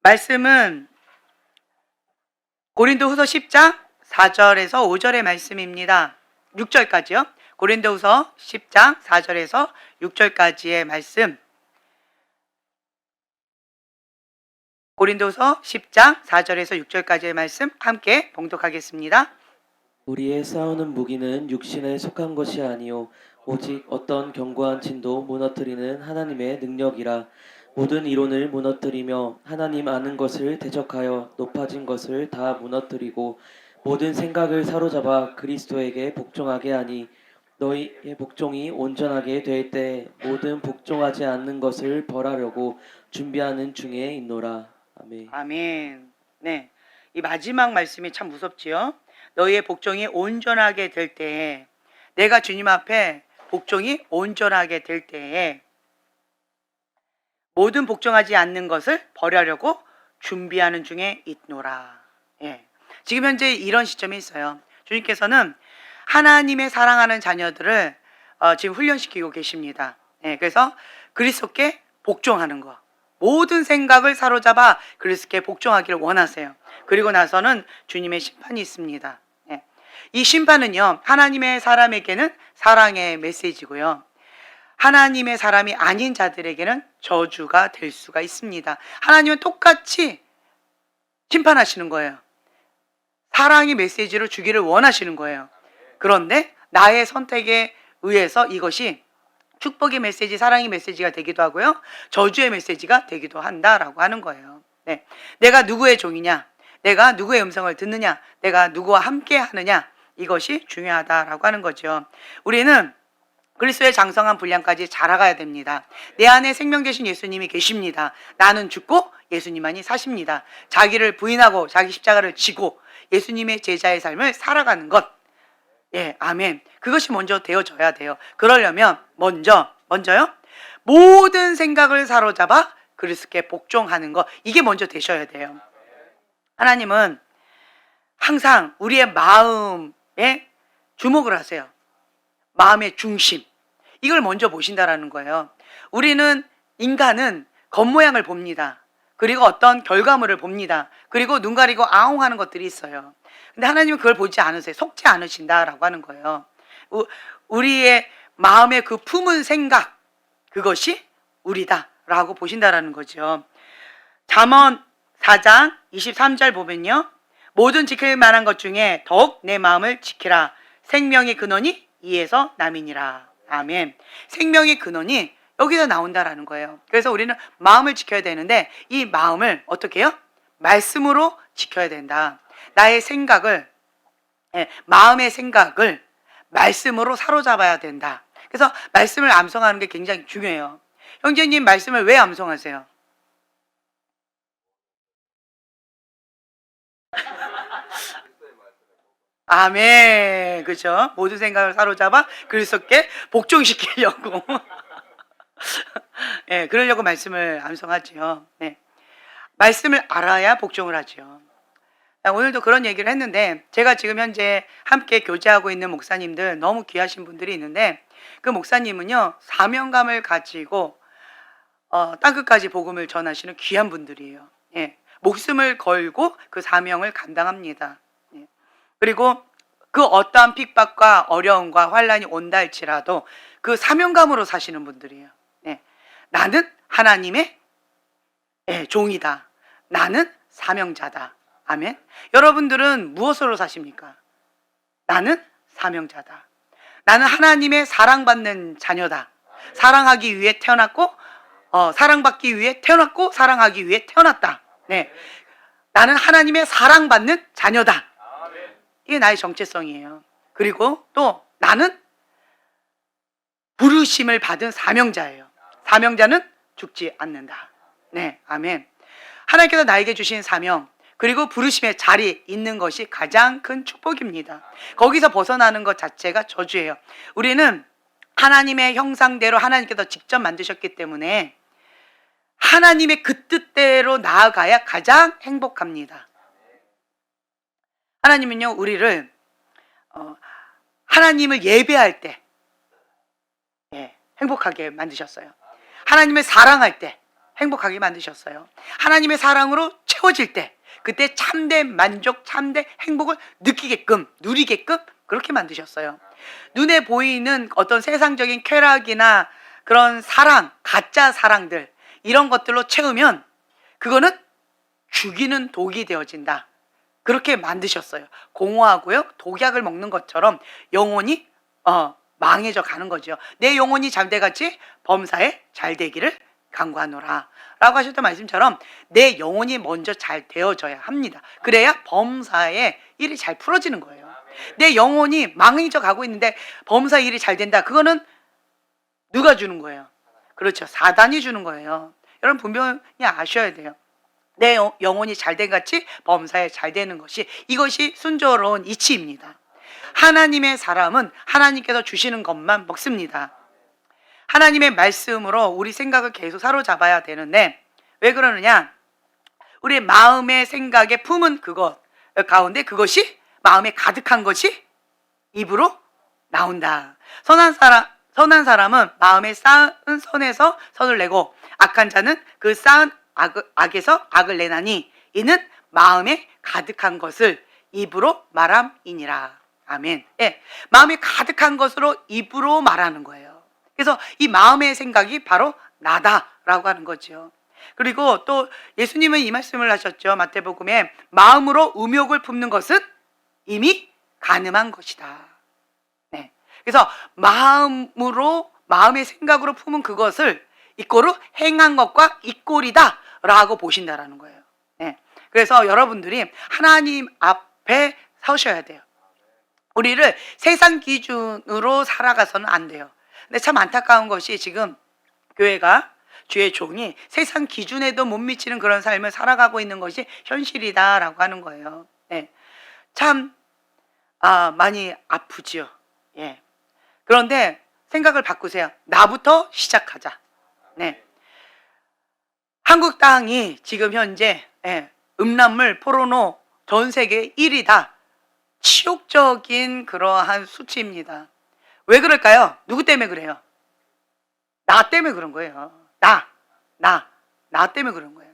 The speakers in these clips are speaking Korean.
말씀은 고린도후서 10장 4절에서 5절의 말씀입니다. 6절까지요. 고린도후서 10장 4절에서 6절까지의 말씀. 고린도서 10장 4절에서 6절까지의 말씀 함께 봉독하겠습니다. 우리의 싸우는 무기는 육신에 속한 것이 아니요 오직 어떤 견고한 진도 무너뜨리는 하나님의 능력이라. 모든 이론을 무너뜨리며 하나님 아는 것을 대적하여 높아진 것을 다 무너뜨리고 모든 생각을 사로잡아 그리스도에게 복종하게 하니 너희의 복종이 온전하게 될 때 모든 복종하지 않는 것을 벌하려고 준비하는 중에 있노라. 아멘. 아멘. 네, 이 마지막 말씀이 참 무섭지요. 너희의 복종이 온전하게 될 때에, 내가 주님 앞에 복종이 온전하게 될 때에 모든 복종하지 않는 것을 버리려고 준비하는 중에 있노라. 예. 지금 현재 이런 시점에 있어요. 주님께서는 하나님의 사랑하는 자녀들을 지금 훈련시키고 계십니다. 예. 그래서 그리스도께 복종하는 거, 모든 생각을 사로잡아 그리스도께 복종하기를 원하세요. 그리고 나서는 주님의 심판이 있습니다. 예. 이 심판은요, 하나님의 사람에게는 사랑의 메시지고요, 하나님의 사람이 아닌 자들에게는 저주가 될 수가 있습니다. 하나님은 똑같이 심판하시는 거예요. 사랑의 메시지로 주기를 원하시는 거예요. 그런데 나의 선택에 의해서 이것이 축복의 메시지, 사랑의 메시지가 되기도 하고요, 저주의 메시지가 되기도 한다라고 하는 거예요. 네. 내가 누구의 종이냐, 내가 누구의 음성을 듣느냐, 내가 누구와 함께 하느냐, 이것이 중요하다라고 하는 거죠. 우리는 그리스도의 장성한 분량까지 자라가야 됩니다. 내 안에 생명 되신 예수님이 계십니다. 나는 죽고 예수님만이 사십니다. 자기를 부인하고 자기 십자가를 지고 예수님의 제자의 삶을 살아가는 것. 예, 아멘. 그것이 먼저 되어져야 돼요. 그러려면 먼저요, 모든 생각을 사로잡아 그리스도께 복종하는 것, 이게 먼저 되셔야 돼요. 하나님은 항상 우리의 마음에 주목을 하세요. 마음의 중심, 이걸 먼저 보신다라는 거예요. 우리는, 인간은 겉모양을 봅니다. 그리고 어떤 결과물을 봅니다. 그리고 눈 가리고 아웅하는 것들이 있어요. 근데 하나님은 그걸 보지 않으세요. 속지 않으신다라고 하는 거예요. 우리의 마음의 그 품은 생각, 그것이 우리다라고 보신다라는 거죠. 잠언 4장 23절 보면요, 모든 지킬 만한 것 중에 더욱 내 마음을 지키라. 생명의 근원이 이에서 남이니라. 아멘. 생명의 근원이 여기서 나온다라는 거예요. 그래서 우리는 마음을 지켜야 되는데, 이 마음을 어떻게 해요? 말씀으로 지켜야 된다. 나의 생각을, 마음의 생각을 말씀으로 사로잡아야 된다. 그래서 말씀을 암송하는 게 굉장히 중요해요. 형제님, 말씀을 왜 암송하세요? 아멘. 그죠? 모든 생각을 사로잡아 그리스도께 복종시키려고 예, 그러려고 말씀을 암송하지요. 네. 말씀을 알아야 복종을 하죠. 오늘도 그런 얘기를 했는데, 제가 지금 현재 함께 교제하고 있는 목사님들, 너무 귀하신 분들이 있는데, 그 목사님은요, 사명감을 가지고 땅끝까지 복음을 전하시는 귀한 분들이에요. 예. 목숨을 걸고 그 사명을 감당합니다. 예. 그리고 그 어떠한 핍박과 어려움과 환란이 온다 할지라도 그 사명감으로 사시는 분들이에요. 예. 나는 하나님의 종이다. 나는 사명자다. 아멘. 여러분들은 무엇으로 사십니까? 나는 사명자다. 나는 하나님의 사랑받는 자녀다. 사랑하기 위해 태어났고, 사랑받기 위해 태어났고, 사랑하기 위해 태어났다. 네. 나는 하나님의 사랑받는 자녀다. 이게 나의 정체성이에요. 그리고 또 나는 부르심을 받은 사명자예요. 사명자는 죽지 않는다. 네, 아멘. 하나님께서 나에게 주신 사명, 그리고 부르심의 자리 있는 것이 가장 큰 축복입니다. 거기서 벗어나는 것 자체가 저주예요. 우리는 하나님의 형상대로 하나님께서 직접 만드셨기 때문에 하나님의 그 뜻대로 나아가야 가장 행복합니다. 하나님은요, 우리를 하나님을 예배할 때 행복하게 만드셨어요. 하나님을 사랑할 때 행복하게 만드셨어요. 하나님의 사랑으로 채워질 때 그때 참된 만족, 참된 행복을 느끼게끔, 누리게끔 그렇게 만드셨어요. 눈에 보이는 어떤 세상적인 쾌락이나 그런 사랑, 가짜 사랑들 이런 것들로 채우면 그거는 죽이는 독이 되어진다. 그렇게 만드셨어요. 공허하고요, 독약을 먹는 것처럼 영혼이 망해져 가는 거죠. 내 영혼이 잠대같이 범사에 잘 되기를 간구하노라 라고 하셨던 말씀처럼 내 영혼이 먼저 잘 되어져야 합니다. 그래야 범사의 일이 잘 풀어지는 거예요. 내 영혼이 망해져 가고 있는데 범사 일이 잘 된다. 그거는 누가 주는 거예요? 그렇죠. 사단이 주는 거예요. 여러분 분명히 아셔야 돼요. 내 영혼이 잘된 같이 범사에 잘 되는 것이, 이것이 순조로운 이치입니다. 하나님의 사람은 하나님께서 주시는 것만 먹습니다. 하나님의 말씀으로 우리 생각을 계속 사로잡아야 되는데 왜 그러느냐? 우리 마음의 생각에 품은 그것 가운데 그것이 마음에 가득한 것이 입으로 나온다. 선한 사람은 마음에 쌓은 선에서 선을 내고 악한 자는 그 쌓은 악에서 악을 내나니 이는 마음에 가득한 것을 입으로 말함이니라. 아멘. 예, 마음에 가득한 것으로 입으로 말하는 거예요. 그래서 이 마음의 생각이 바로 나다라고 하는 거죠. 그리고 또 예수님은 이 말씀을 하셨죠. 마태복음에 마음으로 음욕을 품는 것은 이미 간음한 것이다. 네. 그래서 마음의 생각으로 품은 그것을 이꼬로 행한 것과 이꼴이다 라고 보신다라는 거예요. 네. 그래서 여러분들이 하나님 앞에 서셔야 돼요. 우리를 세상 기준으로 살아가서는 안 돼요. 근데 참 안타까운 것이 지금 교회가, 주의 종이 세상 기준에도 못 미치는 그런 삶을 살아가고 있는 것이 현실이다라고 하는 거예요. 네. 참 많이 아프지요. 예. 그런데 생각을 바꾸세요. 나부터 시작하자. 네. 한국 땅이 지금 현재 음란물, 포르노 전 세계 1위다. 치욕적인 그러한 수치입니다. 왜 그럴까요? 누구 때문에 그래요? 나 때문에 그런 거예요. 나 때문에 그런 거예요.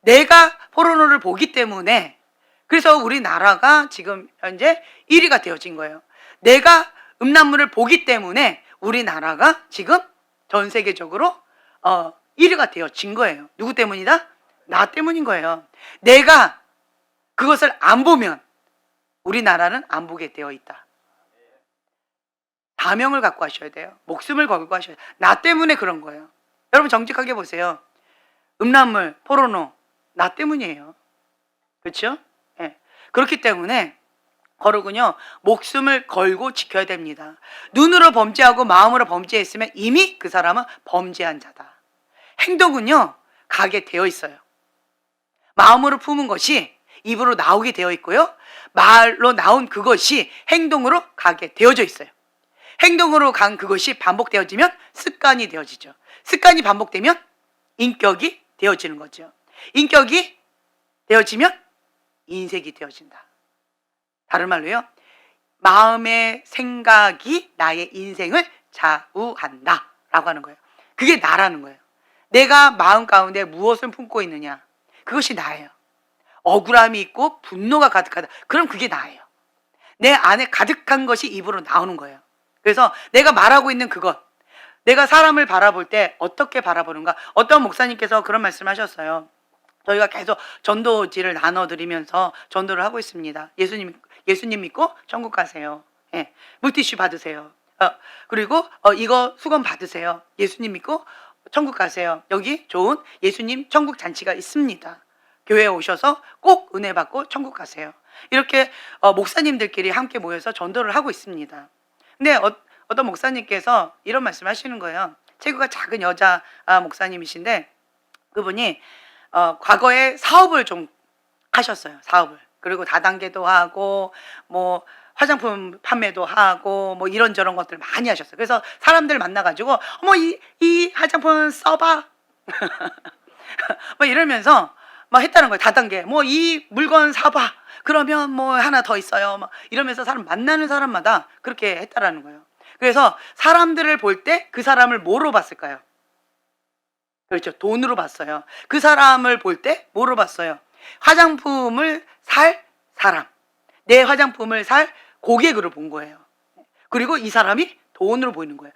내가 포르노를 보기 때문에, 그래서 우리나라가 지금 현재 1위가 되어진 거예요. 내가 음란물을 보기 때문에 우리나라가 지금 전 세계적으로 1위가 되어진 거예요. 누구 때문이다? 나 때문인 거예요. 내가 그것을 안 보면 우리나라는 안 보게 되어 있다. 사명을 갖고 하셔야 돼요. 목숨을 걸고 하셔야 돼요. 나 때문에 그런 거예요. 여러분 정직하게 보세요. 음란물, 포르노 나 때문이에요. 그렇죠? 네. 그렇기 때문에 거룩은요, 목숨을 걸고 지켜야 됩니다. 눈으로 범죄하고 마음으로 범죄했으면 이미 그 사람은 범죄한 자다. 행동은요, 가게 되어 있어요. 마음으로 품은 것이 입으로 나오게 되어 있고요, 말로 나온 그것이 행동으로 가게 되어져 있어요. 행동으로 간 그것이 반복되어지면 습관이 되어지죠. 습관이 반복되면 인격이 되어지는 거죠. 인격이 되어지면 인색이 되어진다. 다른 말로요, 마음의 생각이 나의 인생을 좌우한다 라고 하는 거예요. 그게 나라는 거예요. 내가 마음 가운데 무엇을 품고 있느냐, 그것이 나예요. 억울함이 있고 분노가 가득하다, 그럼 그게 나예요. 내 안에 가득한 것이 입으로 나오는 거예요. 그래서 내가 말하고 있는 그것, 내가 사람을 바라볼 때 어떻게 바라보는가. 어떤 목사님께서 그런 말씀을 하셨어요. 저희가 계속 전도지를 나눠드리면서 전도를 하고 있습니다. 예수님 믿고 천국 가세요. 예, 물티슈 받으세요. 그리고 이거 수건 받으세요. 예수님 믿고 천국 가세요. 여기 좋은 예수님 천국 잔치가 있습니다. 교회에 오셔서 꼭 은혜 받고 천국 가세요. 이렇게 목사님들끼리 함께 모여서 전도를 하고 있습니다. 근데 어떤 목사님께서 이런 말씀 하시는 거예요. 체구가 작은 여자 목사님이신데, 그분이 과거에 사업을 좀 하셨어요. 사업을. 그리고 다단계도 하고 뭐 화장품 판매도 하고 뭐 이런저런 것들 많이 하셨어요. 그래서 사람들 만나가지고 어머 이 화장품 써봐 뭐 이러면서 막 했다는 거예요. 다단계 뭐 이 물건 사봐, 그러면 뭐 하나 더 있어요, 막 이러면서 사람 만나는 사람마다 그렇게 했다라는 거예요. 그래서 사람들을 볼 때 그 사람을 뭐로 봤을까요? 그렇죠. 돈으로 봤어요. 그 사람을 볼 때 뭐로 봤어요? 화장품을 살 사람. 내 화장품을 살 고객으로 본 거예요. 그리고 이 사람이 돈으로 보이는 거예요.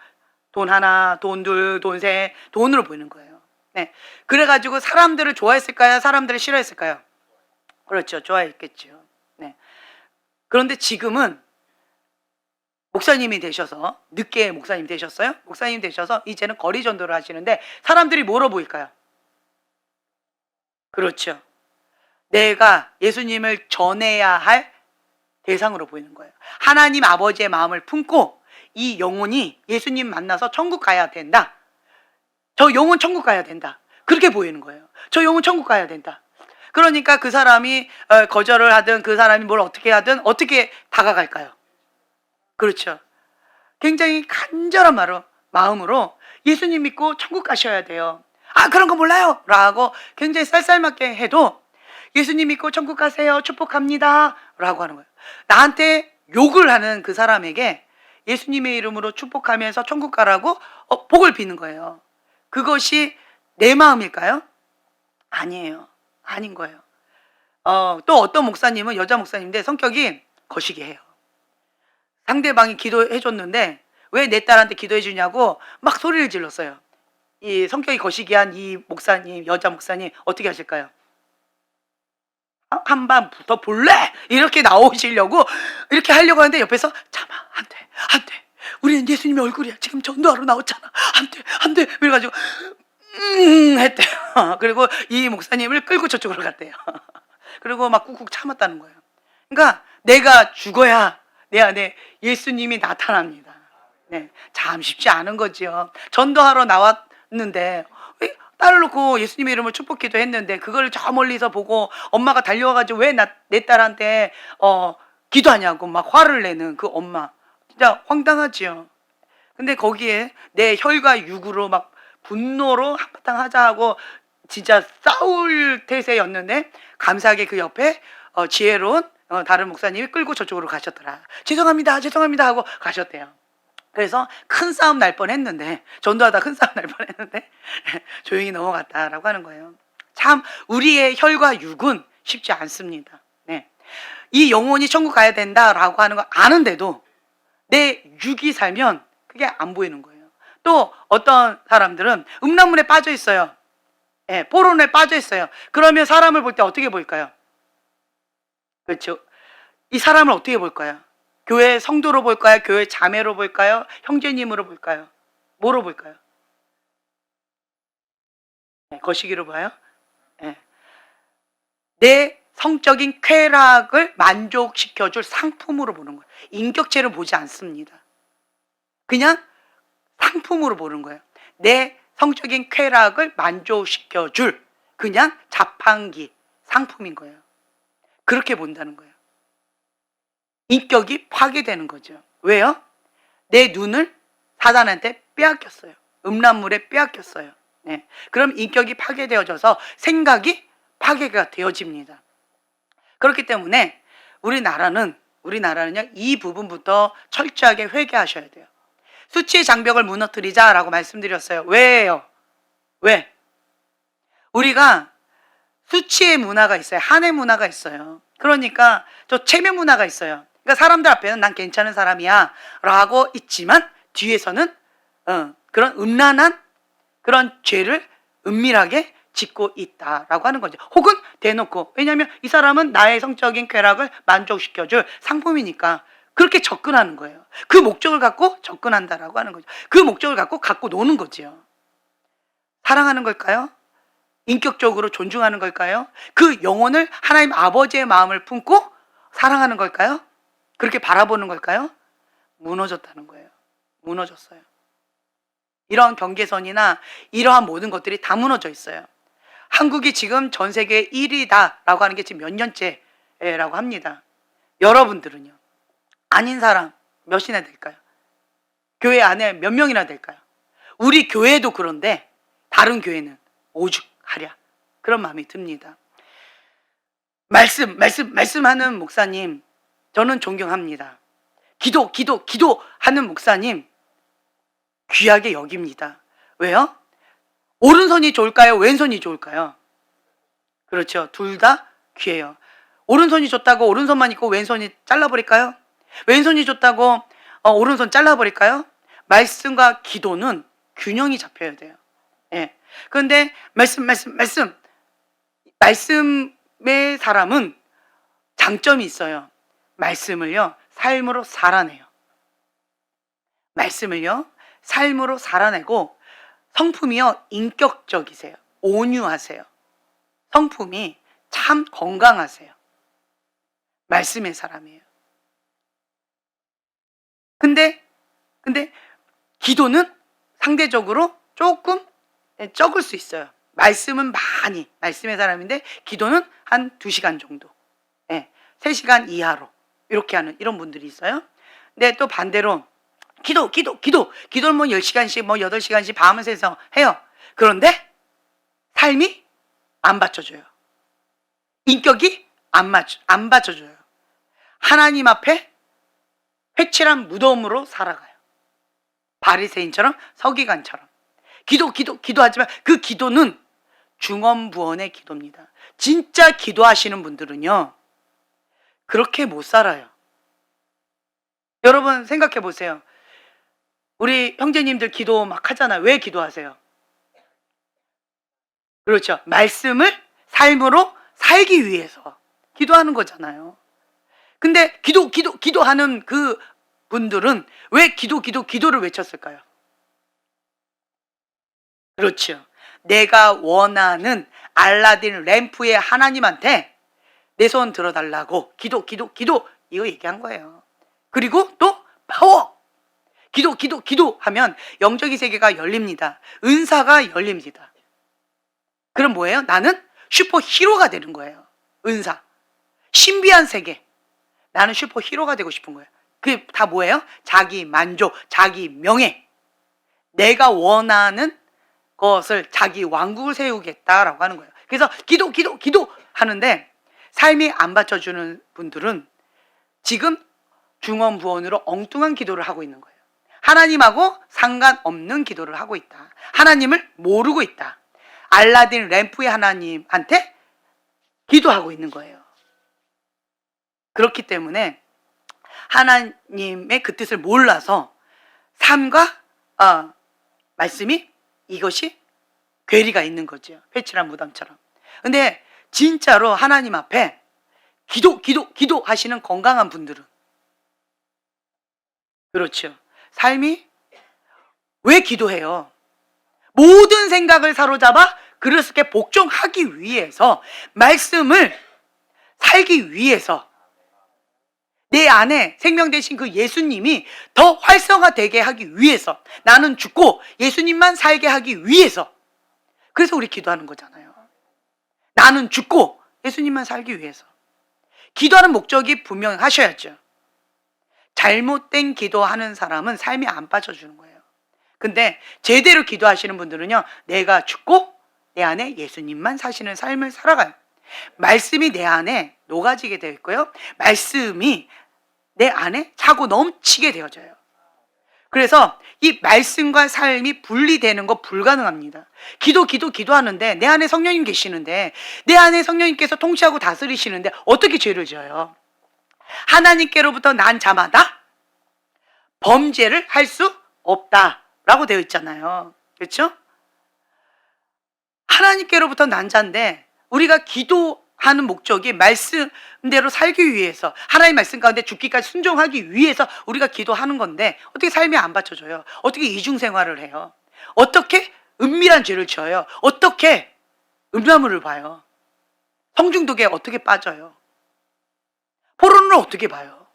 돈 하나, 돈 둘, 돈 셋, 돈으로 보이는 거예요. 네. 그래가지고 사람들을 좋아했을까요? 사람들을 싫어했을까요? 그렇죠. 좋아했겠죠. 네. 그런데 지금은 목사님이 되셔서, 늦게 목사님 되셨어요? 목사님 되셔서 이제는 거리 전도를 하시는데 사람들이 뭐로 보일까요? 그렇죠. 내가 예수님을 전해야 할 대상으로 보이는 거예요. 하나님 아버지의 마음을 품고 이 영혼이 예수님 만나서 천국 가야 된다. 저 영혼 천국 가야 된다. 그렇게 보이는 거예요. 저 영혼 천국 가야 된다. 그러니까 그 사람이 거절을 하든 그 사람이 뭘 어떻게 하든 어떻게 다가갈까요? 그렇죠. 굉장히 간절한 마음으로 예수님 믿고 천국 가셔야 돼요. 아, 그런 거 몰라요! 라고 굉장히 쌀쌀맞게 해도 예수님 믿고 천국 가세요. 축복합니다. 라고 하는 거예요. 나한테 욕을 하는 그 사람에게 예수님의 이름으로 축복하면서 천국 가라고 복을 비는 거예요. 그것이 내 마음일까요? 아니에요. 아닌 거예요. 또 어떤 목사님은 여자 목사님인데 성격이 거시기해요. 상대방이 기도해 줬는데 왜 내 딸한테 기도해 주냐고 막 소리를 질렀어요. 이 성격이 거시기한 이 목사님, 여자 목사님 어떻게 하실까요? 한 번 더 볼래? 이렇게 나오시려고 이렇게 하려고 하는데 옆에서 참아, 안 돼, 안 돼. 우리는 예수님의 얼굴이야. 지금 전도하러 나왔잖아. 안 돼, 안 돼. 그래가지고 했대요. 그리고 이 목사님을 끌고 저쪽으로 갔대요. 그리고 막 꾹꾹 참았다는 거예요. 그러니까 내가 죽어야 내 안에 예수님이 나타납니다. 네, 참 쉽지 않은 거지요. 전도하러 나왔는데 딸을 놓고 예수님의 이름을 축복기도 했는데 그걸 저 멀리서 보고 엄마가 달려와가지고 왜 내 딸한테 기도하냐고 막 화를 내는 그 엄마, 진짜 황당하지요. 근데 거기에 내 혈과 육으로 막 분노로 한바탕 하자 하고 진짜 싸울 태세였는데 감사하게 그 옆에 지혜로운 다른 목사님이 끌고 저쪽으로 가셨더라. 죄송합니다, 죄송합니다 하고 가셨대요. 그래서 큰 싸움 날 뻔했는데, 전도하다 큰 싸움 날 뻔했는데 조용히 넘어갔다라고 하는 거예요. 참 우리의 혈과 육은 쉽지 않습니다. 네. 이 영혼이 천국 가야 된다라고 하는 거 아는데도 내 육이 살면 그게 안 보이는 거예요. 또 어떤 사람들은 음란물에 빠져 있어요. 네, 포론에 빠져 있어요. 그러면 사람을 볼 때 어떻게 보일까요? 그렇죠. 이 사람을 어떻게 볼까요? 교회 성도로 볼까요? 교회 자매로 볼까요? 형제님으로 볼까요? 뭐로 볼까요? 네, 거시기로 봐요? 네. 내 성적인 쾌락을 만족시켜줄 상품으로 보는 거예요. 인격체를 보지 않습니다. 그냥 상품으로 보는 거예요. 내 성적인 쾌락을 만족시켜줄 그냥 자판기, 상품인 거예요. 그렇게 본다는 거예요. 인격이 파괴되는 거죠. 왜요? 내 눈을 사단한테 빼앗겼어요. 음란물에 빼앗겼어요. 네. 그럼 인격이 파괴되어져서 생각이 파괴가 되어집니다. 그렇기 때문에 우리나라는요, 이 부분부터 철저하게 회개하셔야 돼요. 수치의 장벽을 무너뜨리자라고 말씀드렸어요. 왜요? 왜? 우리가 수치의 문화가 있어요. 한의 문화가 있어요. 그러니까 저 체면 문화가 있어요. 그러니까 사람들 앞에는 난 괜찮은 사람이야 라고 있지만 뒤에서는 그런 음란한 그런 죄를 은밀하게 짓고 있다라고 하는 거죠. 혹은 대놓고, 왜냐하면 이 사람은 나의 성적인 쾌락을 만족시켜줄 상품이니까 그렇게 접근하는 거예요. 그 목적을 갖고 접근한다라고 하는 거죠. 그 목적을 갖고 노는 거지요. 사랑하는 걸까요? 인격적으로 존중하는 걸까요? 그 영혼을 하나님 아버지의 마음을 품고 사랑하는 걸까요? 그렇게 바라보는 걸까요? 무너졌다는 거예요. 무너졌어요. 이러한 경계선이나 이러한 모든 것들이 다 무너져 있어요. 한국이 지금 전 세계 1위다라고 하는 게 지금 몇 년째라고 합니다. 여러분들은요? 아닌 사람 몇이나 될까요? 교회 안에 몇 명이나 될까요? 우리 교회도 그런데 다른 교회는 오죽하랴 그런 마음이 듭니다. 말씀하는 목사님 저는 존경합니다. 기도하는 목사님 귀하게 여깁니다. 왜요? 오른손이 좋을까요? 왼손이 좋을까요? 그렇죠. 둘 다 귀해요. 오른손이 좋다고 오른손만 있고 왼손이 잘라버릴까요? 왼손이 좋다고 오른손 잘라버릴까요? 말씀과 기도는 균형이 잡혀야 돼요. 예. 그런데 말씀의 사람은 장점이 있어요. 말씀을요, 삶으로 살아내요. 말씀을요, 삶으로 살아내고 성품이요, 인격적이세요. 온유하세요. 성품이 참 건강하세요. 말씀의 사람이에요. 근데 기도는 상대적으로 조금 적을 수 있어요. 말씀은 많이, 말씀의 사람인데 기도는 한 2시간 정도, 3시간 이하로 이렇게 하는 이런 분들이 있어요. 근데 또 반대로 기도를 뭐 10시간씩 뭐 8시간씩 밤을 새서 해요. 그런데 삶이 안 받쳐줘요. 인격이 안 받쳐줘요. 하나님 앞에 회칠한 무덤으로 살아가요. 바리새인처럼, 서기관처럼. 기도하지만 그 기도는 중언부언의 기도입니다. 진짜 기도하시는 분들은요, 그렇게 못 살아요. 여러분 생각해 보세요. 우리 형제님들 기도 막 하잖아요. 왜 기도하세요? 그렇죠. 말씀을 삶으로 살기 위해서 기도하는 거잖아요. 근데 기도하는 그 분들은 왜 기도를 외쳤을까요? 그렇죠. 내가 원하는 알라딘 램프의 하나님한테 내 손 들어달라고 기도 이거 얘기한 거예요. 그리고 또 파워. 기도하면 영적인 세계가 열립니다. 은사가 열립니다. 그럼 뭐예요? 나는 슈퍼 히로가 되는 거예요. 은사. 신비한 세계. 나는 슈퍼 히로가 되고 싶은 거예요. 그게 다 뭐예요? 자기 만족, 자기 명예. 내가 원하는 것을 자기 왕국을 세우겠다라고 하는 거예요. 그래서 기도 하는데 삶이 안 받쳐주는 분들은 지금 중언부언으로 엉뚱한 기도를 하고 있는 거예요. 하나님하고 상관없는 기도를 하고 있다. 하나님을 모르고 있다. 알라딘 램프의 하나님한테 기도하고 있는 거예요. 그렇기 때문에 하나님의 그 뜻을 몰라서 삶과 말씀이 이것이 괴리가 있는 거죠. 회칠한 무덤처럼. 근데 진짜로 하나님 앞에 기도 하시는 건강한 분들은, 그렇죠. 삶이 왜 기도해요? 모든 생각을 사로잡아 그리스도께 복종하기 위해서, 말씀을 살기 위해서, 내 안에 생명 되신 그 예수님이 더 활성화되게 하기 위해서, 나는 죽고 예수님만 살게 하기 위해서. 그래서 우리 기도하는 거잖아요. 나는 죽고 예수님만 살기 위해서. 기도하는 목적이 분명하셔야죠. 잘못된 기도하는 사람은 삶이 안 빠져주는 거예요. 근데 제대로 기도하시는 분들은요, 내가 죽고 내 안에 예수님만 사시는 삶을 살아가요. 말씀이 내 안에 녹아지게 되어 있고요, 말씀이 내 안에 차고 넘치게 되어져요. 그래서 이 말씀과 삶이 분리되는 거 불가능합니다. 기도하는데 내 안에 성령님 계시는데, 내 안에 성령님께서 통치하고 다스리시는데 어떻게 죄를 지어요? 하나님께로부터 난 자마다 범죄를 할 수 없다라고 되어 있잖아요. 그렇죠? 하나님께로부터 난 자인데 우리가 기도하는 목적이 말씀대로 살기 위해서, 하나님 말씀 가운데 죽기까지 순종하기 위해서 우리가 기도하는 건데, 어떻게 삶이 안 받쳐줘요? 어떻게 이중생활을 해요? 어떻게 은밀한 죄를 지어요? 어떻게 음란물을 봐요? 성중독에 어떻게 빠져요? 포르노를 어떻게 봐요?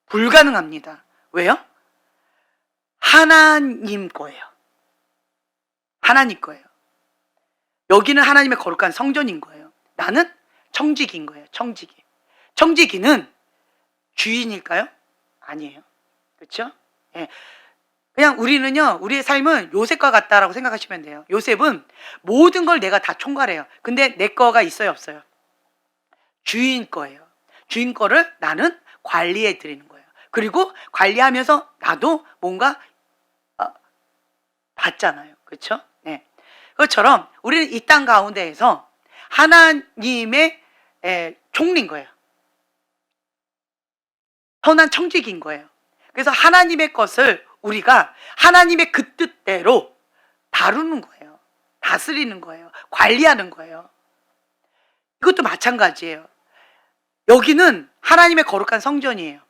불가능합니다. 왜요? 하나님 거예요. 하나님 거예요. 여기는 하나님의 거룩한 성전인 거예요. 나는 청지기인 거예요. 청지기. 청지기는 주인일까요? 아니에요. 그렇죠? 예. 그냥 우리는요, 우리의 삶은 요셉과 같다라고 생각하시면 돼요. 요셉은 모든 걸 내가 다 총괄해요. 근데 내 거가 있어요, 없어요? 주인 거예요. 주인 거를 나는 관리해 드리는 거예요. 그리고 관리하면서 나도 뭔가 받잖아요. 그렇죠? 네. 그것처럼 우리는 이 땅 가운데에서 하나님의 총리인 거예요. 선한 청지기인 거예요. 그래서 하나님의 것을 우리가 하나님의 그 뜻대로 다루는 거예요. 다스리는 거예요. 관리하는 거예요. 이것도 마찬가지예요. 여기는 하나님의 거룩한 성전이에요.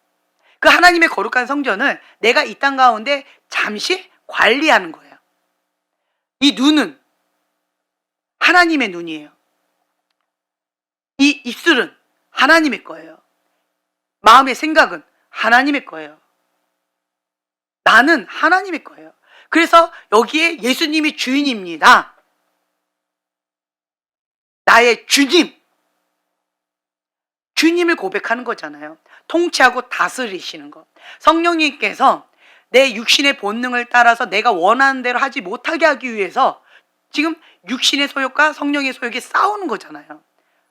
그 하나님의 거룩한 성전을 내가 이 땅 가운데 잠시 관리하는 거예요. 이 눈은 하나님의 눈이에요. 이 입술은 하나님의 거예요. 마음의 생각은 하나님의 거예요. 나는 하나님의 거예요. 그래서 여기에 예수님이 주인입니다. 나의 주님. 주님을 고백하는 거잖아요. 통치하고 다스리시는 것. 성령님께서 내 육신의 본능을 따라서 내가 원하는 대로 하지 못하게 하기 위해서 지금 육신의 소욕과 성령의 소욕이 싸우는 거잖아요.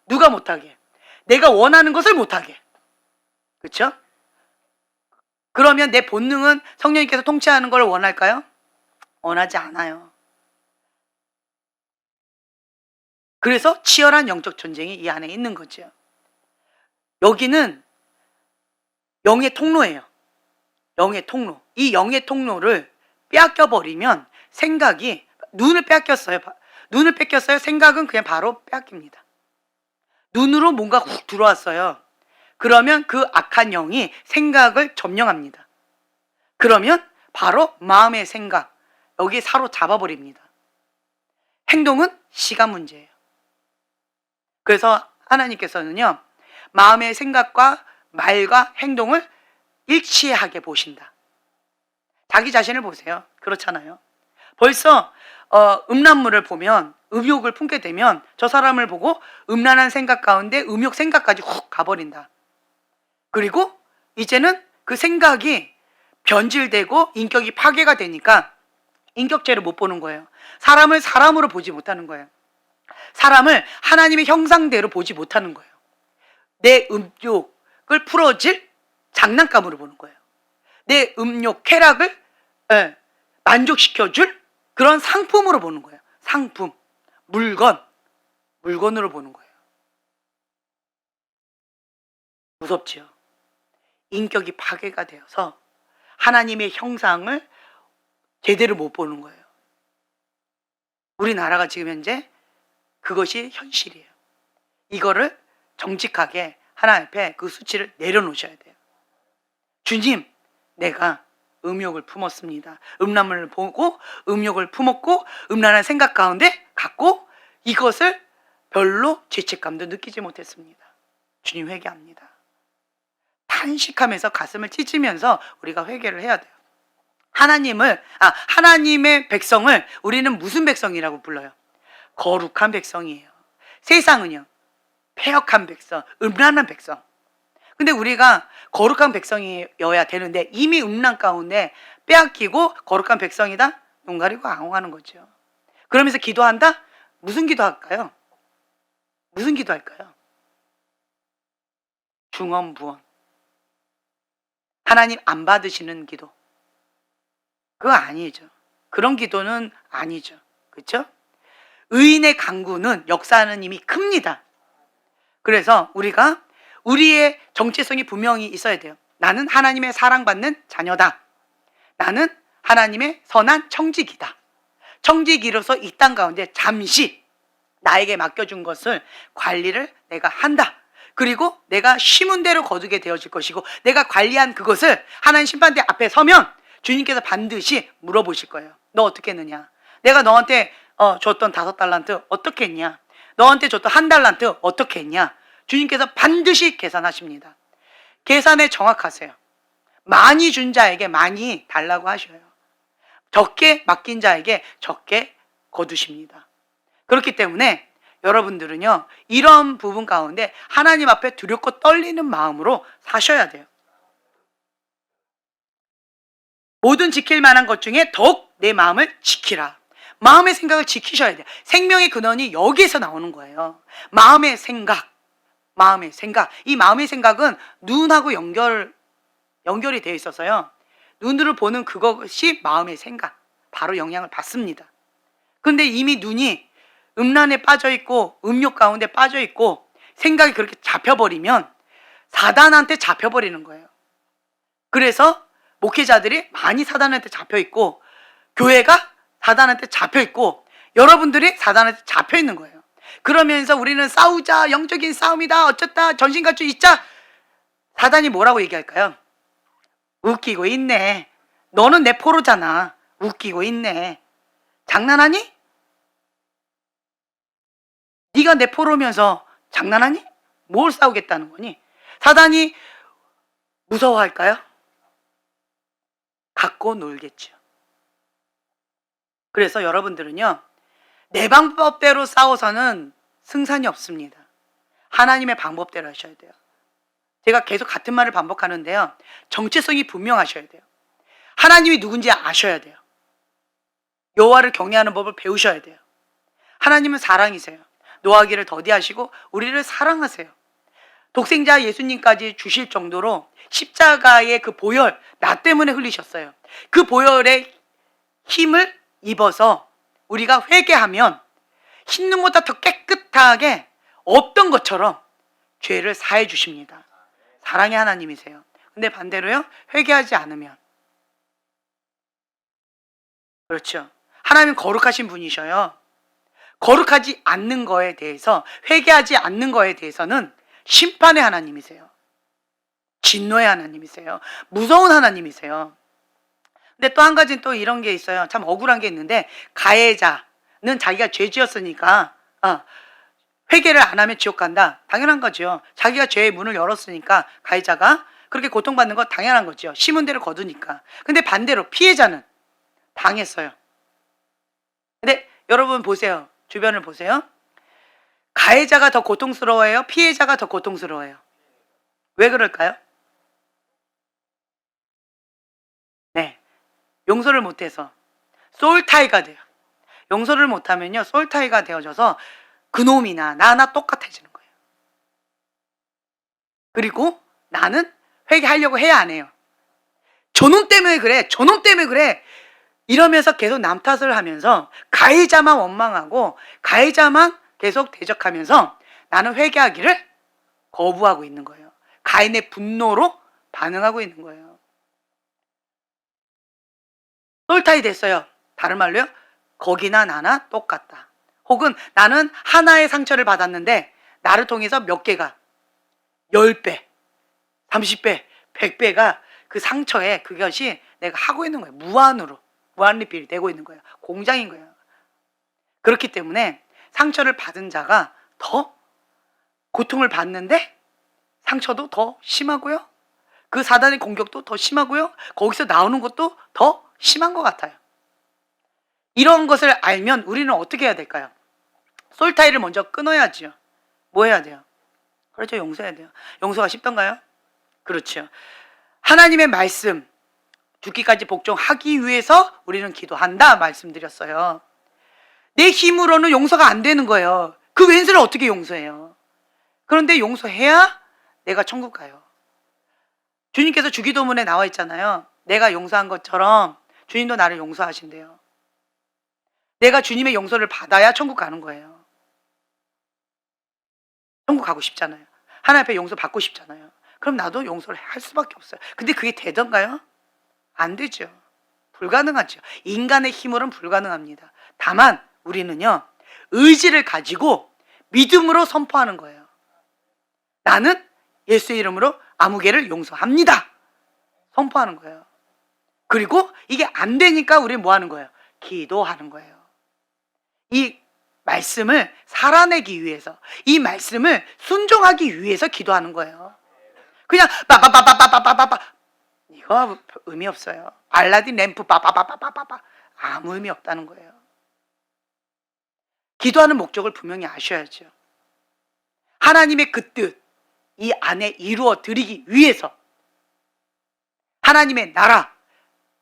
누가 못하게? 내가 원하는 것을 못하게. 그렇죠? 그러면 내 본능은 성령님께서 통치하는 걸 원할까요? 원하지 않아요. 그래서 치열한 영적 전쟁이 이 안에 있는 거죠. 여기는 영의 통로예요. 영의 통로. 이 영의 통로를 빼앗겨버리면 생각이, 눈을 빼앗겼어요. 눈을 뺏겼어요. 생각은 그냥 바로 빼앗깁니다. 눈으로 뭔가 훅 들어왔어요. 그러면 그 악한 영이 생각을 점령합니다. 그러면 바로 마음의 생각, 여기에 사로잡아버립니다. 행동은 시간 문제예요. 그래서 하나님께서는요, 마음의 생각과 말과 행동을 일치하게 보신다. 자기 자신을 보세요. 그렇잖아요. 벌써 음란물을 보면, 음욕을 품게 되면 저 사람을 보고 음란한 생각 가운데 음욕 생각까지 훅 가버린다. 그리고 이제는 그 생각이 변질되고 인격이 파괴가 되니까 인격체를 못 보는 거예요. 사람을 사람으로 보지 못하는 거예요. 사람을 하나님의 형상대로 보지 못하는 거예요. 내 음욕을 풀어질 장난감으로 보는 거예요. 내 음욕, 쾌락을 만족시켜줄 그런 상품으로 보는 거예요. 상품, 물건으로 보는 거예요. 무섭지요. 인격이 파괴가 되어서 하나님의 형상을 제대로 못 보는 거예요. 우리나라가 지금 현재 그것이 현실이에요. 이거를 정직하게 하나님 앞에 그 수치를 내려놓으셔야 돼요. 주님, 내가 음욕을 품었습니다. 음란물을 보고 음욕을 품었고 음란한 생각 가운데 갖고 이것을 별로 죄책감도 느끼지 못했습니다. 주님 회개합니다. 탄식하면서 가슴을 찢으면서 우리가 회개를 해야 돼요. 하나님의 백성을 우리는 무슨 백성이라고 불러요? 거룩한 백성이에요. 세상은요, 패역한 백성, 음란한 백성. 근데 우리가 거룩한 백성이어야 되는데 이미 음란 가운데 빼앗기고 거룩한 백성이다? 눈 가리고 앙호하는 거죠. 그러면서 기도한다? 무슨 기도할까요? 무슨 기도할까요? 중언부언. 하나님 안 받으시는 기도. 그거 아니죠. 그런 기도는 아니죠. 그렇죠? 의인의 간구는 역사하는 힘이 큽니다. 그래서 우리가 우리의 정체성이 분명히 있어야 돼요. 나는 하나님의 사랑받는 자녀다. 나는 하나님의 선한 청지기다. 청지기로서 이 땅 가운데 잠시 나에게 맡겨준 것을 관리를 내가 한다. 그리고 내가 심은 대로 거두게 되어질 것이고 내가 관리한 그것을 하나님 심판대 앞에 서면 주님께서 반드시 물어보실 거예요. 너 어떻게 했느냐? 내가 너한테 줬던 5달란트 어떻게 했냐? 너한테 줬던 1달란트 어떻게 했냐? 주님께서 반드시 계산하십니다. 계산에 정확하세요. 많이 준 자에게 많이 달라고 하셔요. 적게 맡긴 자에게 적게 거두십니다. 그렇기 때문에 여러분들은요, 이런 부분 가운데 하나님 앞에 두렵고 떨리는 마음으로 사셔야 돼요. 모든 지킬 만한 것 중에 더욱 내 마음을 지키라. 마음의 생각을 지키셔야 돼요. 생명의 근원이 여기에서 나오는 거예요. 마음의 생각. 이 마음의 생각은 눈하고 연결이 되어 있어서요. 눈으로 보는 그것이 마음의 생각. 바로 영향을 받습니다. 근데 이미 눈이 음란에 빠져 있고 음욕 가운데 빠져 있고 생각이 그렇게 잡혀버리면 사단한테 잡혀버리는 거예요. 그래서 목회자들이 많이 사단한테 잡혀 있고 교회가 사단한테 잡혀 있고 여러분들이 사단한테 잡혀 있는 거예요. 그러면서 우리는 싸우자, 영적인 싸움이다, 어쩌다, 전신갑주 있자. 사단이 뭐라고 얘기할까요? 웃기고 있네. 너는 내 포로잖아. 웃기고 있네. 장난하니? 네가 내 포로면서 장난하니? 뭘 싸우겠다는 거니? 사단이 무서워할까요? 갖고 놀겠죠. 그래서 여러분들은요, 내 방법대로 싸워서는 승산이 없습니다. 하나님의 방법대로 하셔야 돼요. 제가 계속 같은 말을 반복하는데요, 정체성이 분명하셔야 돼요. 하나님이 누군지 아셔야 돼요. 여호와를 경외하는 법을 배우셔야 돼요. 하나님은 사랑이세요. 노하기를 더디하시고 우리를 사랑하세요. 독생자 예수님까지 주실 정도로 십자가의 그 보혈, 나 때문에 흘리셨어요. 그 보혈의 힘을 입어서 우리가 회개하면 흰눈보다 더 깨끗하게 없던 것처럼 죄를 사해 주십니다. 사랑의 하나님이세요. 근데 반대로요, 회개하지 않으면, 그렇죠, 하나님은 거룩하신 분이셔요. 거룩하지 않는 거에 대해서, 회개하지 않는 거에 대해서는 심판의 하나님이세요. 진노의 하나님이세요. 무서운 하나님이세요. 근데 또 한 가지는 또 이런 게 있어요. 참 억울한 게 있는데, 가해자는 자기가 죄 지었으니까 회개를 안 하면 지옥 간다. 당연한 거죠. 자기가 죄의 문을 열었으니까 가해자가 그렇게 고통받는 거 당연한 거죠. 심은 대로 거두니까. 근데 반대로 피해자는 당했어요. 근데 여러분 보세요. 주변을 보세요. 가해자가 더 고통스러워요? 피해자가 더 고통스러워요? 왜 그럴까요? 네, 용서를 못해서 솔타이가 돼요. 용서를 못하면요, 솔타이가 되어져서 그놈이나 나나 똑같아지는 거예요. 그리고 나는 회개하려고 해야 안 해요. 저놈 때문에 그래, 저놈 때문에 그래, 이러면서 계속 남 탓을 하면서 가해자만 원망하고 가해자만 계속 대적하면서 나는 회개하기를 거부하고 있는 거예요. 가인의 분노로 반응하고 있는 거예요. 솔타이 됐어요. 다른 말로요, 거기나 나나 똑같다. 혹은 나는 하나의 상처를 받았는데 나를 통해서 몇 개가 10배, 30배, 100배가 그 상처에 그것이 내가 하고 있는 거예요. 무한으로, 무한리필이 되고 있는 거예요. 공장인 거예요. 그렇기 때문에 상처를 받은 자가 더 고통을 받는데 상처도 더 심하고요, 그 사단의 공격도 더 심하고요, 거기서 나오는 것도 더 심한 것 같아요. 이런 것을 알면 우리는 어떻게 해야 될까요? 솔타이를 먼저 끊어야지요. 뭐 해야 돼요? 그렇죠, 용서해야 돼요. 용서가 쉽던가요? 그렇죠. 하나님의 말씀 죽기까지 복종하기 위해서 우리는 기도한다 말씀드렸어요. 내 힘으로는 용서가 안 되는 거예요. 그 왼수를 어떻게 용서해요? 그런데 용서해야 내가 천국 가요. 주님께서 주기도문에 나와 있잖아요. 내가 용서한 것처럼 주님도 나를 용서하신대요. 내가 주님의 용서를 받아야 천국 가는 거예요. 천국 가고 싶잖아요. 하나님 앞에 용서 받고 싶잖아요. 그럼 나도 용서를 할 수밖에 없어요. 근데 그게 되던가요? 안 되죠. 불가능하죠. 인간의 힘으로는 불가능합니다. 다만 우리는요, 의지를 가지고 믿음으로 선포하는 거예요. 나는 예수의 이름으로 아무개를 용서합니다. 선포하는 거예요. 그리고 이게 안 되니까 우리는 뭐 하는 거예요? 기도하는 거예요. 이 말씀을 살아내기 위해서, 이 말씀을 순종하기 위해서 기도하는 거예요. 그냥 빠빠빠빠빠빠빠빠 이거 의미 없어요. 알라딘 램프 빠빠빠빠빠빠 아무 의미 없다는 거예요. 기도하는 목적을 분명히 아셔야죠. 하나님의 그 뜻, 이 안에 이루어 드리기 위해서, 하나님의 나라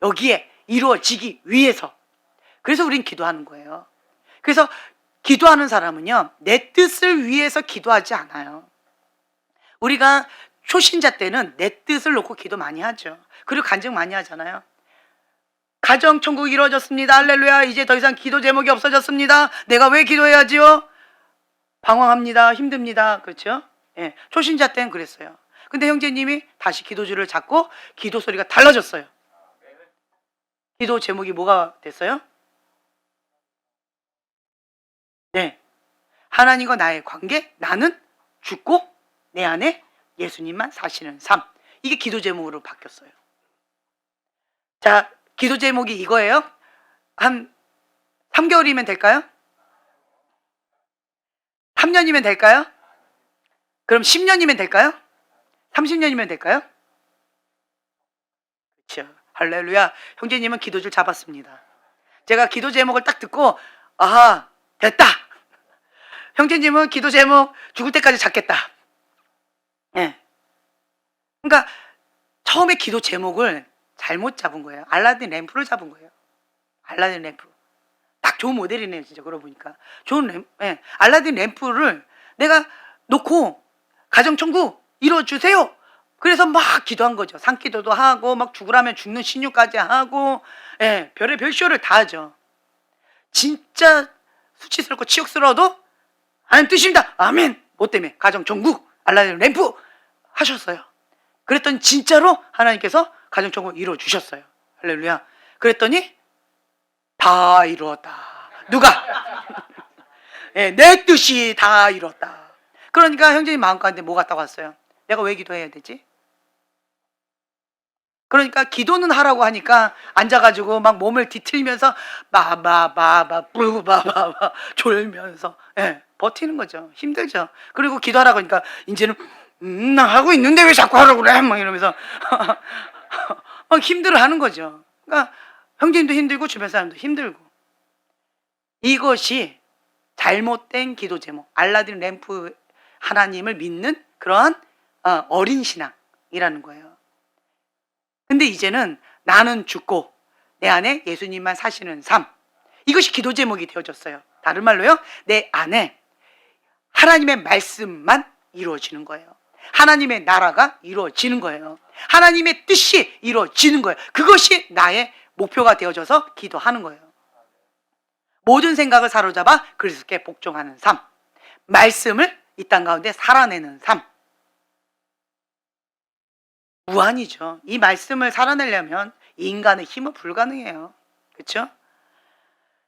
여기에 이루어지기 위해서, 그래서 우린 기도하는 거예요. 그래서 기도하는 사람은요, 내 뜻을 위해서 기도하지 않아요. 우리가 초신자 때는 내 뜻을 놓고 기도 많이 하죠. 그리고 간증 많이 하잖아요. 가정 천국이 이루어졌습니다. 할렐루야. 이제 더 이상 기도 제목이 없어졌습니다. 내가 왜 기도해야지요? 방황합니다. 힘듭니다. 그렇죠? 예, 초신자 때는 그랬어요. 근데 형제님이 다시 기도주를 잡고 기도 소리가 달라졌어요. 기도 제목이 뭐가 됐어요? 네, 하나님과 나의 관계, 나는 죽고 내 안에 예수님만 사시는 삶. 이게 기도 제목으로 바뀌었어요. 자, 기도 제목이 이거예요. 한 3개월이면 될까요? 3년이면 될까요? 그럼 10년이면 될까요? 30년이면 될까요? 그렇죠. 할렐루야. 형제님은 기도줄 잡았습니다. 제가 기도 제목을 딱 듣고 아하, 됐다. 형제님은 기도 제목 죽을 때까지 잡겠다. 예. 그러니까 처음에 기도 제목을 잘못 잡은 거예요. 알라딘 램프를 잡은 거예요. 알라딘 램프. 딱 좋은 모델이네요, 진짜. 그러고 보니까. 좋은 예. 알라딘 램프를 내가 놓고 가정천국 이뤄주세요. 그래서 막 기도한 거죠. 산기도도 하고 막 죽으라면 죽는 신유까지 하고, 예, 별의 별쇼를 다 하죠. 진짜 수치스럽고 치욕스러워도 하나님 뜻입니다. 아멘. 뭐 때문에? 가정천국 알라딘 램프 하셨어요. 그랬더니 진짜로 하나님께서 가정천국 이루어주셨어요. 할렐루야. 그랬더니 다 이루었다. 누가? 예, 내 뜻이 다 이루었다. 그러니까 형제님 마음가운데 뭐가 딱 왔어요? 내가 왜 기도해야 되지? 그러니까 기도는 하라고 하니까 앉아가지고 막 몸을 뒤틀면서 뿌바바바 졸면서, 예, 버티는 거죠. 힘들죠. 그리고 기도하라고 하니까 이제는 나 하고 있는데 왜 자꾸 하라고 그래? 막 이러면서 막 힘들어하는 거죠. 그러니까 형제님도 힘들고 주변 사람도 힘들고. 이것이 잘못된 기도 제목, 알라딘 램프 하나님을 믿는 그러한 어린 신앙이라는 거예요. 근데 이제는 나는 죽고 내 안에 예수님만 사시는 삶, 이것이 기도 제목이 되어졌어요. 다른 말로요, 내 안에 하나님의 말씀만 이루어지는 거예요. 하나님의 나라가 이루어지는 거예요. 하나님의 뜻이 이루어지는 거예요. 그것이 나의 목표가 되어져서 기도하는 거예요. 모든 생각을 사로잡아 그리스도께 복종하는 삶, 말씀을 이 땅 가운데 살아내는 삶. 무한이죠. 이 말씀을 살아내려면 인간의 힘은 불가능해요. 그렇죠?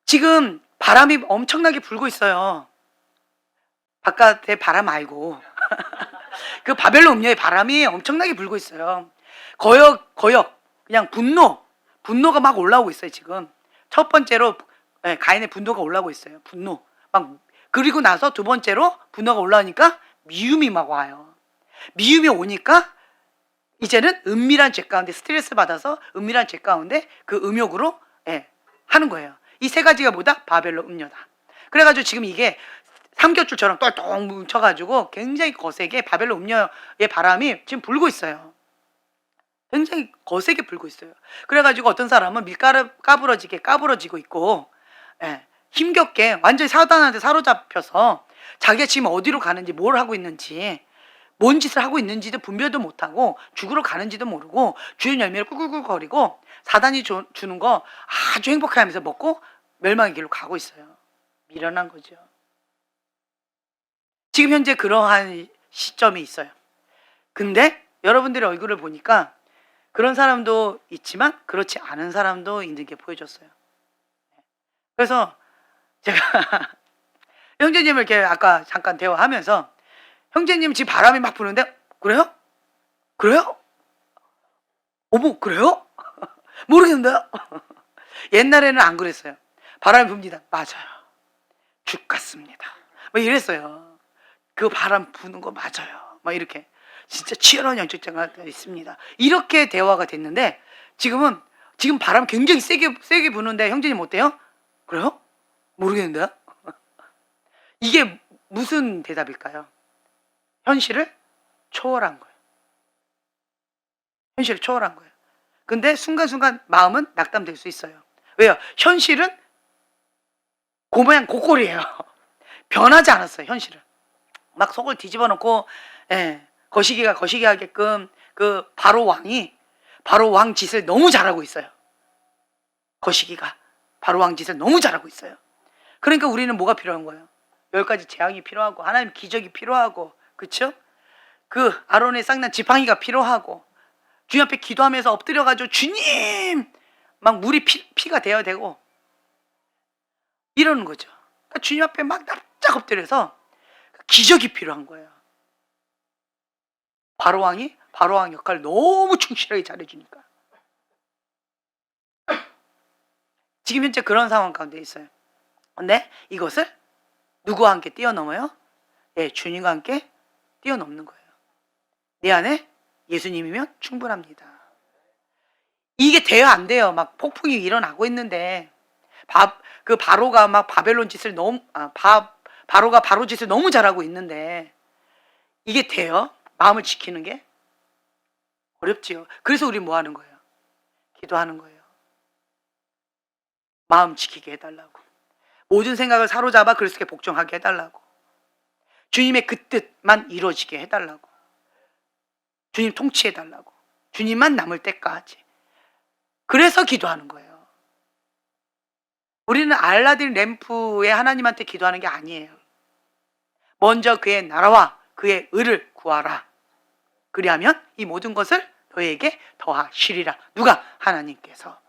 지금 바람이 엄청나게 불고 있어요. 바깥에 바람 말고 그 바벨론 음녀의 바람이 엄청나게 불고 있어요. 거역 그냥 분노가 막 올라오고 있어요. 지금 첫 번째로 가인의 분노가 올라오고 있어요. 분노 막. 그리고 나서 두 번째로 분노가 올라오니까 미움이 막 와요. 미움이 오니까 이제는 은밀한 죄 가운데 스트레스 받아서 은밀한 죄 가운데 그 음욕으로, 예, 하는 거예요. 이 세 가지가 뭐다? 바벨론 음녀다. 그래가지고 지금 이게 삼겹줄처럼 똘똘 뭉쳐가지고 굉장히 거세게 바벨론 음녀의 바람이 지금 불고 있어요. 굉장히 거세게 불고 있어요. 그래가지고 어떤 사람은 밀가루 까부러지고 있고, 예, 힘겹게 완전히 사단한테 사로잡혀서 자기가 지금 어디로 가는지 뭘 하고 있는지 뭔 짓을 하고 있는지도 분별도 못하고 죽으러 가는지도 모르고 주인 열매를 꿀꿀꿀거리고 사단이 주는 거 아주 행복해하면서 먹고 멸망의 길로 가고 있어요. 미련한 거죠. 지금 현재 그러한 시점이 있어요. 근데 여러분들의 얼굴을 보니까 그런 사람도 있지만 그렇지 않은 사람도 있는 게 보여졌어요. 그래서 제가 형제님을 이렇게 아까 잠깐 대화하면서 형제님 지금 바람이 막 부는데 그래요? 그래요? 어머, 그래요? 모르겠는데요? 옛날에는 안 그랬어요. 바람이 붑니다. 맞아요. 죽 같습니다. 막 이랬어요. 그 바람 부는 거 맞아요. 막 이렇게 진짜 치열한 영적장가 있습니다. 이렇게 대화가 됐는데 지금 바람 굉장히 세게 부는데 형제님 어때요? 그래요? 모르겠는데요? 이게 무슨 대답일까요? 현실을 초월한 거예요. 현실을 초월한 거예요. 근데 순간순간 마음은 낙담될 수 있어요. 왜요? 현실은 고모양 고꼴이에요. 변하지 않았어요. 현실은 막 속을 뒤집어 놓고, 예, 거시기가 거시기 하게끔 그 바로 왕 짓을 너무 잘하고 있어요. 거시기가 바로왕 짓을 너무 잘하고 있어요. 그러니까 우리는 뭐가 필요한 거예요? 10가지 재앙이 필요하고 하나님 기적이 필요하고, 그쵸? 그 아론의 쌍난 지팡이가 필요하고, 주님 앞에 기도하면서 엎드려가지고 주님 막 물이 피가 되어야 되고 이러는 거죠. 그러니까 주님 앞에 막 납작 엎드려서 기적이 필요한 거예요. 바로왕이 바로왕 역할을 너무 충실하게 잘해주니까. 지금 현재 그런 상황 가운데 있어요. 근데 이것을 누구와 함께 뛰어넘어요? 예, 주님과 함께 뛰어넘는 거예요. 내 안에 예수님이면 충분합니다. 이게 돼요, 안 돼요? 막 폭풍이 일어나고 있는데 그 바로가 막 바벨론 짓을 바로가 바로 짓을 너무 잘하고 있는데 이게 돼요? 마음을 지키는 게 어렵지요. 그래서 우리 뭐 하는 거예요? 기도하는 거예요. 마음 지키게 해달라고. 모든 생각을 사로잡아 그리스도께 복종하게 해달라고. 주님의 그 뜻만 이루어지게 해달라고. 주님 통치해달라고. 주님만 남을 때까지. 그래서 기도하는 거예요. 우리는 알라딘 램프에 하나님한테 기도하는 게 아니에요. 먼저 그의 나라와 그의 의를 구하라. 그리하면 이 모든 것을 너에게 더하시리라. 누가? 하나님께서.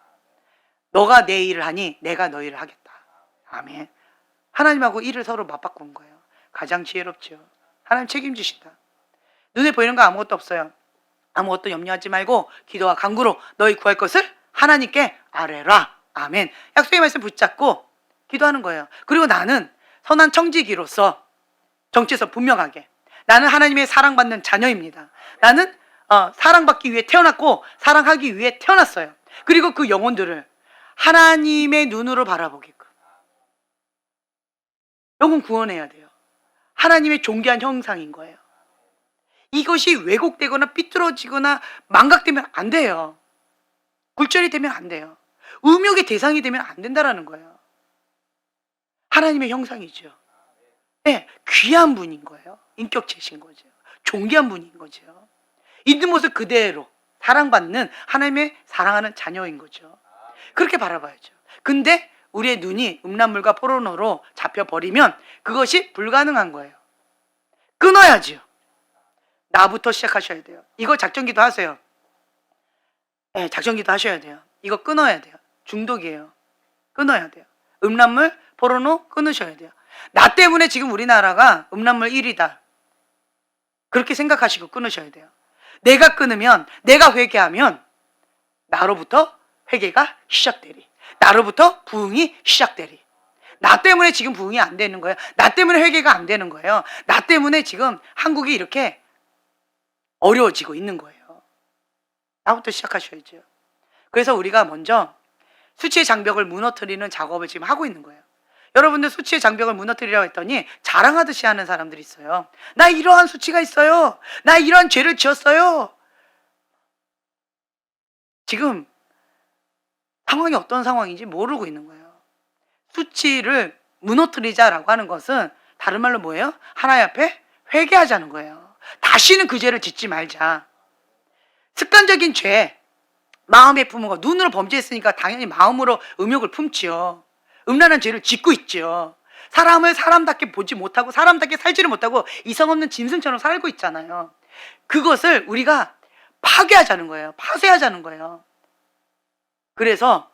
너가 내 일을 하니 내가 너 일을 하겠다. 아멘. 하나님하고 일을 서로 맞바꾼 거예요. 가장 지혜롭죠. 하나님 책임지신다. 눈에 보이는 거 아무것도 없어요. 아무것도 염려하지 말고 기도와 간구로 너희 구할 것을 하나님께 아뢰라. 아멘. 약속의 말씀 붙잡고 기도하는 거예요. 그리고 나는 선한 청지기로서 정체에서 분명하게 나는 하나님의 사랑받는 자녀입니다. 나는 사랑받기 위해 태어났고 사랑하기 위해 태어났어요. 그리고 그 영혼들을 하나님의 눈으로 바라보게끔 영혼 구원해야 돼요. 하나님의 존귀한 형상인 거예요. 이것이 왜곡되거나 삐뚤어지거나 망각되면 안 돼요. 굴절이 되면 안 돼요. 음욕의 대상이 되면 안 된다라는 거예요. 하나님의 형상이죠. 네, 귀한 분인 거예요. 인격체신 거죠. 존귀한 분인 거죠. 있는 모습 그대로 사랑받는 하나님의 사랑하는 자녀인 거죠. 그렇게 바라봐야죠. 근데 우리의 눈이 음란물과 포르노로 잡혀버리면 그것이 불가능한 거예요. 끊어야지요. 나부터 시작하셔야 돼요. 이거 작전기도 하세요. 네, 작전기도 하셔야 돼요. 이거 끊어야 돼요. 중독이에요. 끊어야 돼요. 음란물, 포르노 끊으셔야 돼요. 나 때문에 지금 우리나라가 음란물 1위다. 그렇게 생각하시고 끊으셔야 돼요. 내가 끊으면, 내가 회개하면 나로부터 회개가 시작되리. 나로부터 부흥이 시작되리. 나 때문에 지금 부흥이 안 되는 거예요. 나 때문에 회개가 안 되는 거예요. 나 때문에 지금 한국이 이렇게 어려워지고 있는 거예요. 나부터 시작하셔야죠. 그래서 우리가 먼저 수치의 장벽을 무너뜨리는 작업을 지금 하고 있는 거예요. 여러분들 수치의 장벽을 무너뜨리라고 했더니 자랑하듯이 하는 사람들이 있어요. 나 이러한 수치가 있어요. 나 이러한 죄를 지었어요. 지금 상황이 어떤 상황인지 모르고 있는 거예요. 수치를 무너뜨리자라고 하는 것은 다른 말로 뭐예요? 하나님 앞에 회개하자는 거예요. 다시는 그 죄를 짓지 말자. 습관적인 죄, 마음에 품은 거, 눈으로 범죄했으니까 당연히 마음으로 음욕을 품지요. 음란한 죄를 짓고 있죠. 사람을 사람답게 보지 못하고 사람답게 살지를 못하고 이성 없는 짐승처럼 살고 있잖아요. 그것을 우리가 파괴하자는 거예요. 파쇄하자는 거예요. 그래서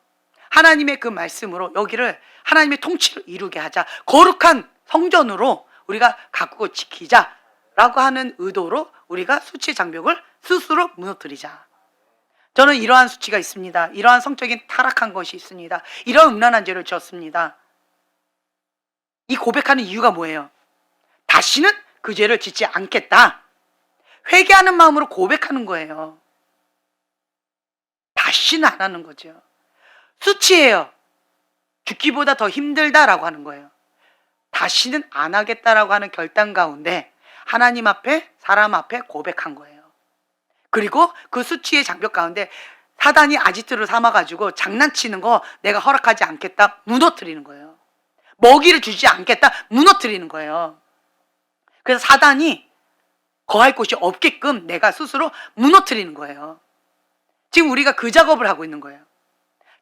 하나님의 그 말씀으로 여기를 하나님의 통치를 이루게 하자. 거룩한 성전으로 우리가 가꾸고 지키자라고 하는 의도로 우리가 수치의 장벽을 스스로 무너뜨리자. 저는 이러한 수치가 있습니다. 이러한 성적인 타락한 것이 있습니다. 이러한 음란한 죄를 지었습니다. 이 고백하는 이유가 뭐예요? 다시는 그 죄를 짓지 않겠다. 회개하는 마음으로 고백하는 거예요. 다시는 안 하는 거죠. 수치예요. 죽기보다 더 힘들다라고 하는 거예요. 다시는 안 하겠다라고 하는 결단 가운데 하나님 앞에 사람 앞에 고백한 거예요. 그리고 그 수치의 장벽 가운데 사단이 아지트를 삼아가지고 장난치는 거 내가 허락하지 않겠다 무너뜨리는 거예요. 먹이를 주지 않겠다 무너뜨리는 거예요. 그래서 사단이 거할 곳이 없게끔 내가 스스로 무너뜨리는 거예요. 지금 우리가 그 작업을 하고 있는 거예요.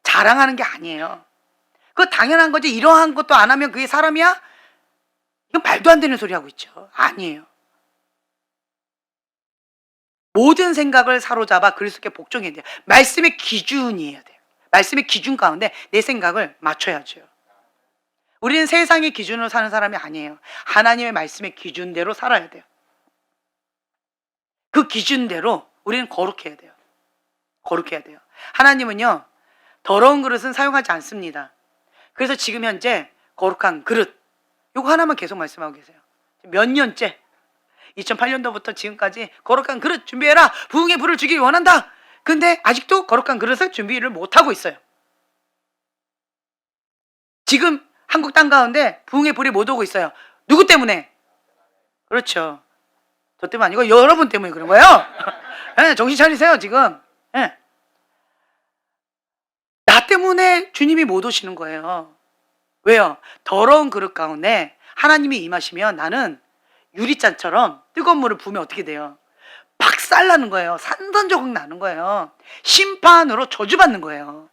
자랑하는 게 아니에요. 그거 당연한 거지. 이러한 것도 안 하면 그게 사람이야? 이건 말도 안 되는 소리 하고 있죠. 아니에요. 모든 생각을 사로잡아 그리스도께 복종해야 돼요. 말씀의 기준이어야 돼요. 말씀의 기준 가운데 내 생각을 맞춰야죠. 우리는 세상의 기준으로 사는 사람이 아니에요. 하나님의 말씀의 기준대로 살아야 돼요. 그 기준대로 우리는 거룩해야 돼요. 거룩해야 돼요. 하나님은요, 더러운 그릇은 사용하지 않습니다. 그래서 지금 현재 거룩한 그릇, 이거 하나만 계속 말씀하고 계세요. 몇 년째, 2008년도부터 지금까지 거룩한 그릇 준비해라. 부흥의 불을 주길 원한다. 근데 아직도 거룩한 그릇을 준비를 못하고 있어요. 지금 한국 땅 가운데 부흥의 불이 못 오고 있어요. 누구 때문에? 그렇죠. 저 때문 아니고 여러분 때문에 그런 거예요. 네, 정신 차리세요 지금. 네. 나 때문에 주님이 못 오시는 거예요. 왜요? 더러운 그릇 가운데 하나님이 임하시면 나는 유리잔처럼 뜨거운 물을 부으면 어떻게 돼요? 박살나는 거예요. 산산조각 나는 거예요. 심판으로 저주받는 거예요.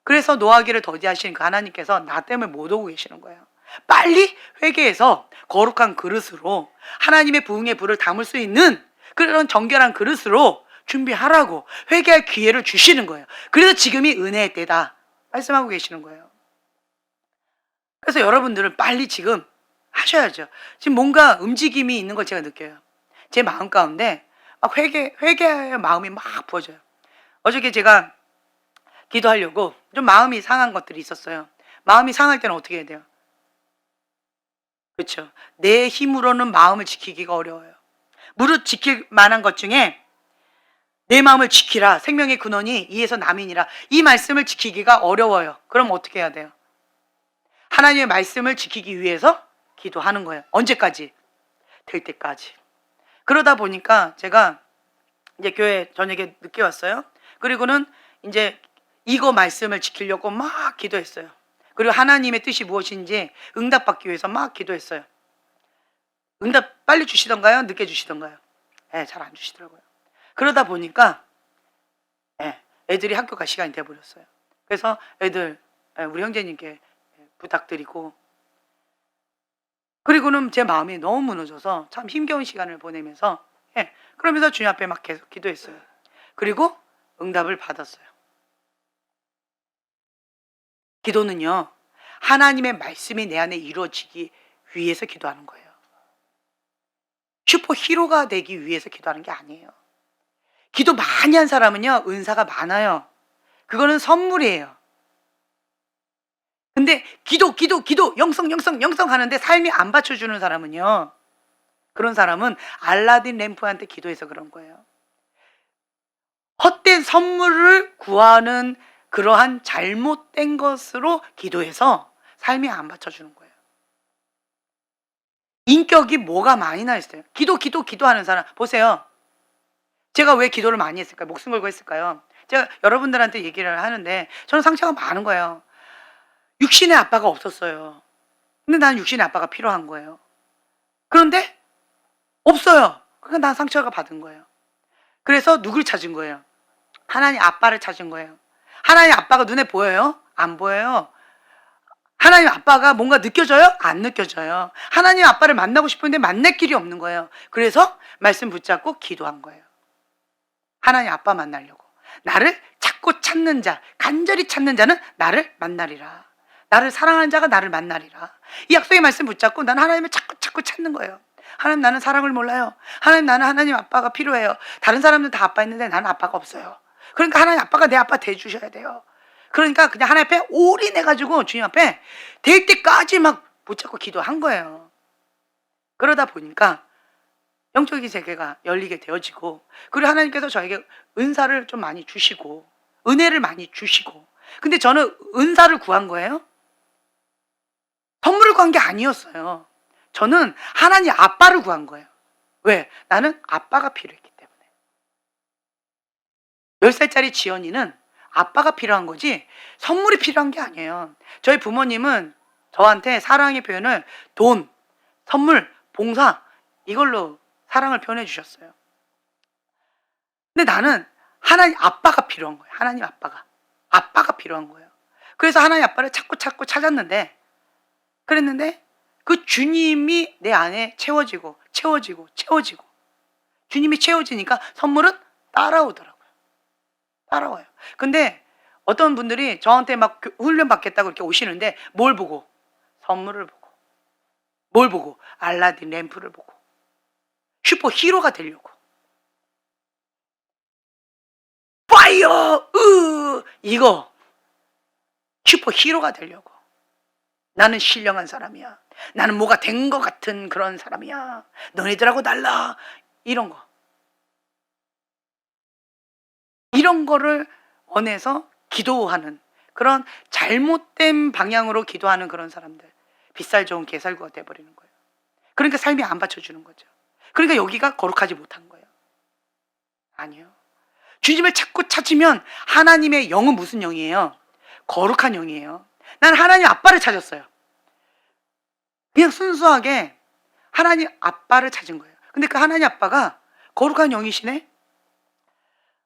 그래서 노하기를 더디하시는 그 하나님께서 나 때문에 못 오고 계시는 거예요. 빨리 회개해서 거룩한 그릇으로 하나님의 부흥의 불을 담을 수 있는 그런 정결한 그릇으로 준비하라고 회개할 기회를 주시는 거예요. 그래서 지금이 은혜의 때다 말씀하고 계시는 거예요. 그래서 여러분들은 빨리 지금 하셔야죠. 지금 뭔가 움직임이 있는 걸 제가 느껴요. 제 마음 가운데 막 회개의 마음이 막 부어져요. 어저께 제가 기도하려고 좀 마음이 상한 것들이 있었어요. 마음이 상할 때는 어떻게 해야 돼요? 그렇죠. 내 힘으로는 마음을 지키기가 어려워요. 무릇 지킬 만한 것 중에 내 마음을 지키라. 생명의 근원이 이에서 남이니라. 이 말씀을 지키기가 어려워요. 그럼 어떻게 해야 돼요? 하나님의 말씀을 지키기 위해서 기도하는 거예요. 언제까지? 될 때까지. 그러다 보니까 제가 이제 교회 저녁에 늦게 왔어요. 그리고는 이제 이거 말씀을 지키려고 막 기도했어요. 그리고 하나님의 뜻이 무엇인지 응답받기 위해서 막 기도했어요. 응답 빨리 주시던가요? 늦게 주시던가요? 네, 잘 안 주시더라고요. 그러다 보니까 애들이 학교 갈 시간이 돼버렸어요. 그래서 애들 우리 형제님께 부탁드리고 그리고는 제 마음이 너무 무너져서 참 힘겨운 시간을 보내면서 그러면서 주님 앞에 막 계속 기도했어요. 그리고 응답을 받았어요. 기도는요, 하나님의 말씀이 내 안에 이루어지기 위해서 기도하는 거예요. 슈퍼히로가 되기 위해서 기도하는 게 아니에요. 기도 많이 한 사람은요, 은사가 많아요. 그거는 선물이에요. 근데 기도, 영성 하는데 삶이 안 받쳐주는 사람은요, 그런 사람은 알라딘 램프한테 기도해서 그런 거예요. 헛된 선물을 구하는 그러한 잘못된 것으로 기도해서 삶이 안 받쳐주는 거예요. 인격이 뭐가 많이 나 있어요. 기도하는 사람 보세요. 제가 왜 기도를 많이 했을까요? 목숨 걸고 했을까요? 제가 여러분들한테 얘기를 하는데 저는 상처가 많은 거예요. 육신의 아빠가 없었어요. 근데 난 육신의 아빠가 필요한 거예요. 그런데 없어요. 그러니까 난 상처가 받은 거예요. 그래서 누굴 찾은 거예요? 하나님 아빠를 찾은 거예요. 하나님 아빠가 눈에 보여요? 안 보여요. 하나님 아빠가 뭔가 느껴져요? 안 느껴져요. 하나님 아빠를 만나고 싶은데 만날 길이 없는 거예요. 그래서 말씀 붙잡고 기도한 거예요. 하나님 아빠 만나려고. 나를 찾고 찾는 자, 간절히 찾는 자는 나를 만나리라. 나를 사랑하는 자가 나를 만나리라. 이 약속의 말씀 붙잡고 난 하나님을 자꾸 찾는 거예요. 하나님, 나는 사랑을 몰라요. 하나님, 나는 하나님 아빠가 필요해요. 다른 사람들은 다 아빠 있는데 나는 아빠가 없어요. 그러니까 하나님 아빠가 내 아빠 돼주셔야 돼요. 그러니까 그냥 하나님 앞에 올인해가지고 주님 앞에 될 때까지 막 붙잡고 기도한 거예요. 그러다 보니까 영적인 세계가 열리게 되어지고, 그리고 하나님께서 저에게 은사를 좀 많이 주시고 은혜를 많이 주시고. 근데 저는 은사를 구한 거예요? 선물을 구한 게 아니었어요. 저는 하나님 아빠를 구한 거예요. 왜? 나는 아빠가 필요했기 때문에. 10살짜리 지연이는 아빠가 필요한 거지 선물이 필요한 게 아니에요. 저희 부모님은 저한테 사랑의 표현을 돈, 선물, 봉사 이걸로 사랑을 표현해 주셨어요. 근데 나는 하나님 아빠가 필요한 거예요. 하나님 아빠가. 아빠가 필요한 거예요. 그래서 하나님 아빠를 찾고 찾았는데, 그랬는데 그 주님이 내 안에 채워지고 주님이 채워지니까 선물은 따라오더라고요. 따라와요. 근데 어떤 분들이 저한테 막 훈련 받겠다고 이렇게 오시는데 뭘 보고? 선물을 보고. 뭘 보고? 알라딘 램프를 보고. 슈퍼 히로가 되려고. 파이어! 이거 슈퍼 히로가 되려고. 나는 신령한 사람이야. 나는 뭐가 된 것 같은 그런 사람이야. 너네들하고 달라. 이런 거. 이런 거를 원해서 기도하는 그런 잘못된 방향으로 기도하는 그런 사람들. 빗살 좋은 개살구가 돼버리는 거예요. 그러니까 삶이 안 받쳐주는 거죠. 그러니까 여기가 거룩하지 못한 거예요. 아니요. 주님을 자꾸 찾으면 하나님의 영은 무슨 영이에요? 거룩한 영이에요. 난 하나님 아빠를 찾았어요. 그냥 순수하게 하나님 아빠를 찾은 거예요. 근데 그 하나님 아빠가 거룩한 영이시네?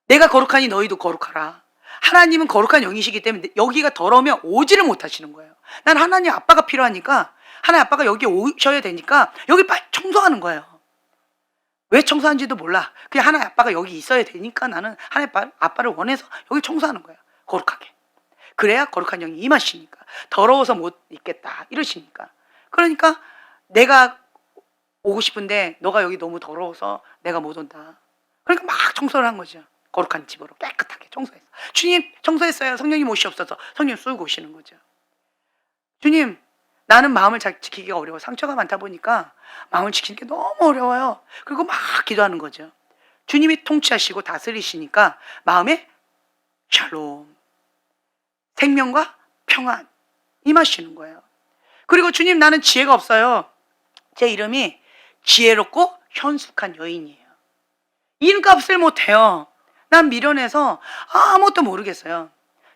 내가 거룩하니 너희도 거룩하라. 하나님은 거룩한 영이시기 때문에 여기가 더러우면 오지를 못하시는 거예요. 난 하나님 아빠가 필요하니까 하나님 아빠가 여기 오셔야 되니까 여기 빨리 청소하는 거예요. 왜 청소하는지도 몰라. 그냥 하나님 아빠가 여기 있어야 되니까 나는 하나님 아빠를 원해서 여기 청소하는 거예요. 거룩하게. 그래야 거룩한 영이 임하시니까. 더러워서 못 있겠다 이러시니까. 그러니까 내가 오고 싶은데 너가 여기 너무 더러워서 내가 못 온다. 그러니까 막 청소를 한 거죠. 거룩한 집으로 깨끗하게 청소했어. 주님 청소했어요. 성령님 오시옵소서. 성령 쏘고 오시는 거죠. 주님, 나는 마음을 잘 지키기가 어려워. 상처가 많다 보니까 마음을 지키는 게 너무 어려워요. 그리고 막 기도하는 거죠. 주님이 통치하시고 다스리시니까 마음에 샬롬, 생명과 평안 임하시는 거예요. 그리고 주님, 나는 지혜가 없어요. 제 이름이 지혜롭고 현숙한 여인이에요. 이름값을 못해요. 난 미련해서 아무것도 모르겠어요.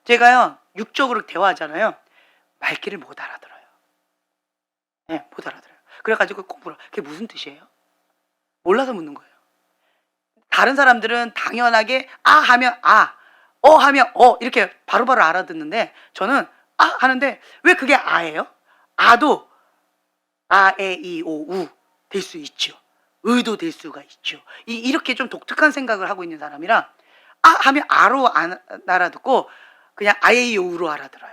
제가요, 육적으로 대화하잖아요. 말귀를 못 알아들어요. 네, 못 알아들어요. 그래가지고 꼭 물어. 그게 무슨 뜻이에요? 몰라서 묻는 거예요. 다른 사람들은 당연하게 아 하면 아, 어 하면 어 이렇게 바로바로 알아듣는데 저는 아 하는데 왜 그게 아예요? 아도 아, 에, 이, 오, 우 될 수 있죠. 의도 될 수가 있죠. 이렇게 좀 독특한 생각을 하고 있는 사람이라 아 하면 아로 안 알아듣고 그냥 아에이오우로 알아들어요.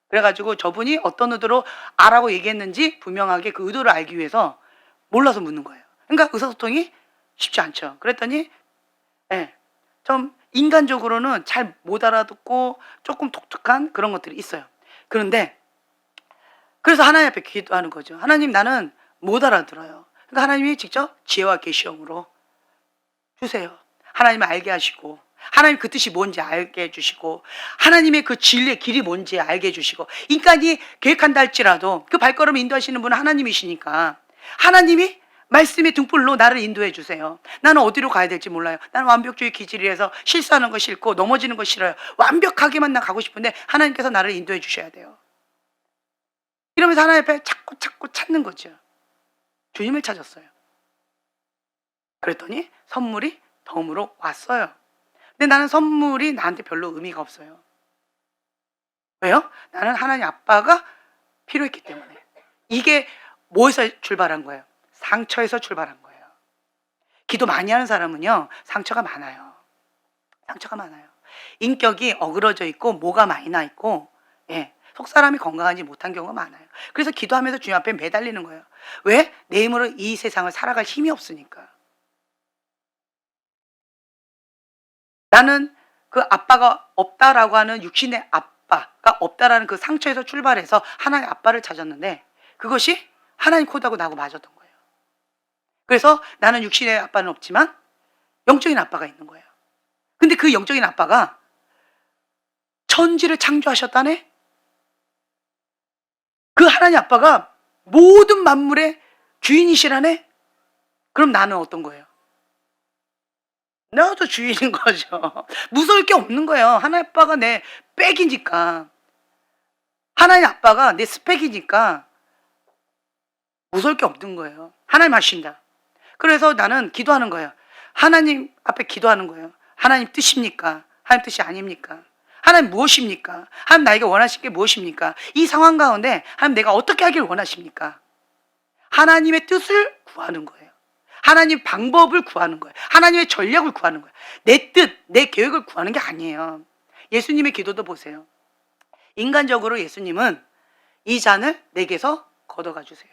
그래가지고 저분이 어떤 의도로 아라고 얘기했는지 분명하게 그 의도를 알기 위해서 몰라서 묻는 거예요. 그러니까 의사소통이 쉽지 않죠. 그랬더니 좀 인간적으로는 잘 못 알아듣고 조금 독특한 그런 것들이 있어요. 그런데 그래서 하나님 앞에 기도하는 거죠. 하나님, 나는 못 알아들어요. 그러니까 하나님이 직접 지혜와 계시형으로 주세요. 하나님을 알게 하시고 하나님 그 뜻이 뭔지 알게 해주시고 하나님의 그 진리의 길이 뭔지 알게 해주시고 인간이 계획한다 할지라도 그 발걸음 인도하시는 분은 하나님이시니까 하나님이 말씀의 등불로 나를 인도해 주세요. 나는 어디로 가야 될지 몰라요. 나는 완벽주의 기질이라서 실수하는 거 싫고 넘어지는 거 싫어요. 완벽하게만 나 가고 싶은데 하나님께서 나를 인도해 주셔야 돼요. 이러면서 하나님 앞에 자꾸 찾는 거죠. 주님을 찾았어요. 그랬더니 선물이 덤으로 왔어요. 근데 나는 선물이 나한테 별로 의미가 없어요. 왜요? 나는 하나님 아빠가 필요했기 때문에. 이게 뭐에서 출발한 거예요? 상처에서 출발한 거예요. 기도 많이 하는 사람은요, 상처가 많아요. 상처가 많아요. 인격이 어그러져 있고 뭐가 많이 나 있고 속 사람이 건강하지 못한 경우가 많아요. 그래서 기도하면서 주님 앞에 매달리는 거예요. 왜? 내 힘으로 이 세상을 살아갈 힘이 없으니까. 나는 그 아빠가 없다라고 하는 육신의 아빠가 없다라는 그 상처에서 출발해서 하나님의 아빠를 찾았는데 그것이 하나님 코드하고 나하고 맞았던 거예요. 그래서 나는 육신의 아빠는 없지만 영적인 아빠가 있는 거예요. 근데 그 영적인 아빠가 천지를 창조하셨다네? 그 하나님 아빠가 모든 만물의 주인이시라네? 그럼 나는 어떤 거예요? 나도 주인인 거죠. 무서울 게 없는 거예요. 하나님 아빠가 내 백이니까. 하나님 아빠가 내 스펙이니까 무서울 게 없는 거예요. 하나님 하신다. 그래서 나는 기도하는 거예요. 하나님 앞에 기도하는 거예요. 하나님 뜻입니까? 하나님 뜻이 아닙니까? 하나님 무엇입니까? 하나님 나에게 원하시는 게 무엇입니까? 이 상황 가운데 하나님 내가 어떻게 하길 원하십니까? 하나님의 뜻을 구하는 거예요. 하나님 방법을 구하는 거예요. 하나님의 전략을 구하는 거예요. 내 뜻, 내 계획을 구하는 게 아니에요. 예수님의 기도도 보세요. 인간적으로 예수님은 이 잔을 내게서 걷어가 주세요.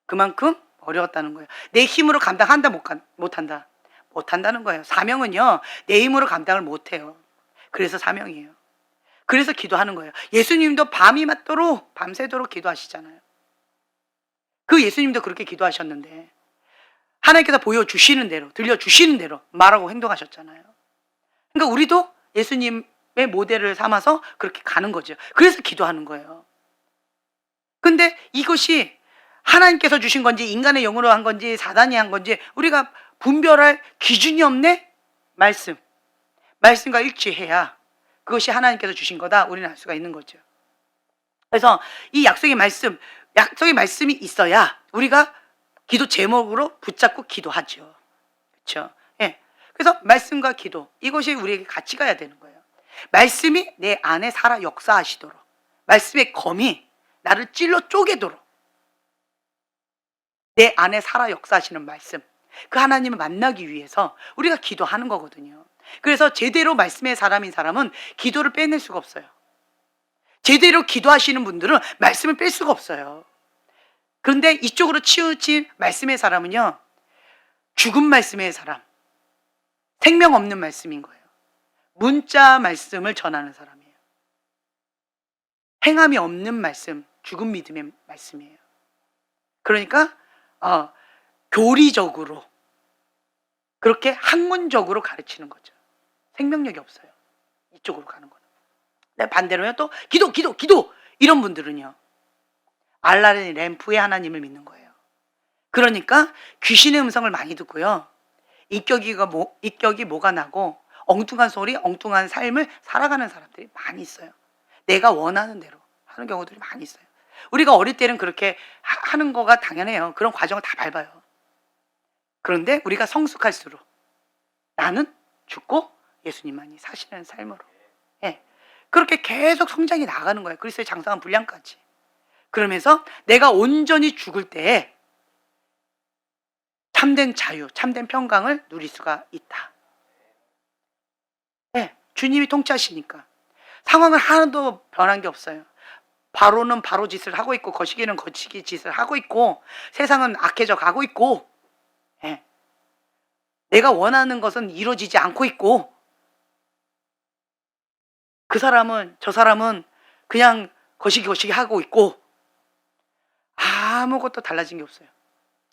그만큼 어려웠다는 거예요. 내 힘으로 감당한다 못한다? 못한다는 거예요. 사명은요, 내 힘으로 감당을 못해요. 그래서 사명이에요. 그래서 기도하는 거예요. 예수님도 밤이 맞도록 밤새도록 기도하시잖아요. 그 예수님도 그렇게 기도하셨는데 하나님께서 보여주시는 대로, 들려주시는 대로 말하고 행동하셨잖아요. 그러니까 우리도 예수님의 모델을 삼아서 그렇게 가는 거죠. 그래서 기도하는 거예요. 근데 이것이 하나님께서 주신 건지 인간의 영으로 한 건지 사단이 한 건지 우리가 분별할 기준이 없네? 말씀과 일치해야 그것이 하나님께서 주신 거다 우리는 알 수가 있는 거죠. 그래서 이 약속의 말씀이 있어야 우리가 기도 제목으로 붙잡고 기도하죠. 그렇죠? 예. 그래서 말씀과 기도, 이것이 우리에게 같이 가야 되는 거예요. 말씀이 내 안에 살아 역사하시도록, 말씀의 검이 나를 찔러 쪼개도록 내 안에 살아 역사하시는 말씀, 그 하나님을 만나기 위해서 우리가 기도하는 거거든요. 그래서 제대로 말씀의 사람인 사람은 기도를 빼낼 수가 없어요. 제대로 기도하시는 분들은 말씀을 뺄 수가 없어요. 그런데 이쪽으로 치우친 말씀의 사람은요, 죽은 말씀의 사람, 생명 없는 말씀인 거예요. 문자 말씀을 전하는 사람이에요. 행함이 없는 말씀, 죽은 믿음의 말씀이에요. 그러니까 교리적으로 그렇게 학문적으로 가르치는 거죠. 생명력이 없어요. 이쪽으로 가는 거는. 반대로요, 또 기도 이런 분들은요, 알라르니 램프의 하나님을 믿는 거예요. 그러니까 귀신의 음성을 많이 듣고요, 입격이 뭐가 나고 엉뚱한 소리, 엉뚱한 삶을 살아가는 사람들이 많이 있어요. 내가 원하는 대로 하는 경우들이 많이 있어요. 우리가 어릴 때는 그렇게 하는 거가 당연해요. 그런 과정을 다 밟아요. 그런데 우리가 성숙할수록 나는 죽고 예수님만이 사시는 삶으로, 예, 그렇게 계속 성장이 나가는 거예요. 그리스도의 장성한 분량까지. 그러면서 내가 온전히 죽을 때에 참된 자유, 참된 평강을 누릴 수가 있다. 네, 주님이 통치하시니까 상황은 하나도 변한 게 없어요. 바로는 바로 짓을 하고 있고 거시기는 거시기 짓을 하고 있고 세상은 악해져 가고 있고, 네, 내가 원하는 것은 이루어지지 않고 있고, 저 사람은 그냥 거시기 하고 있고, 아무것도 달라진 게 없어요.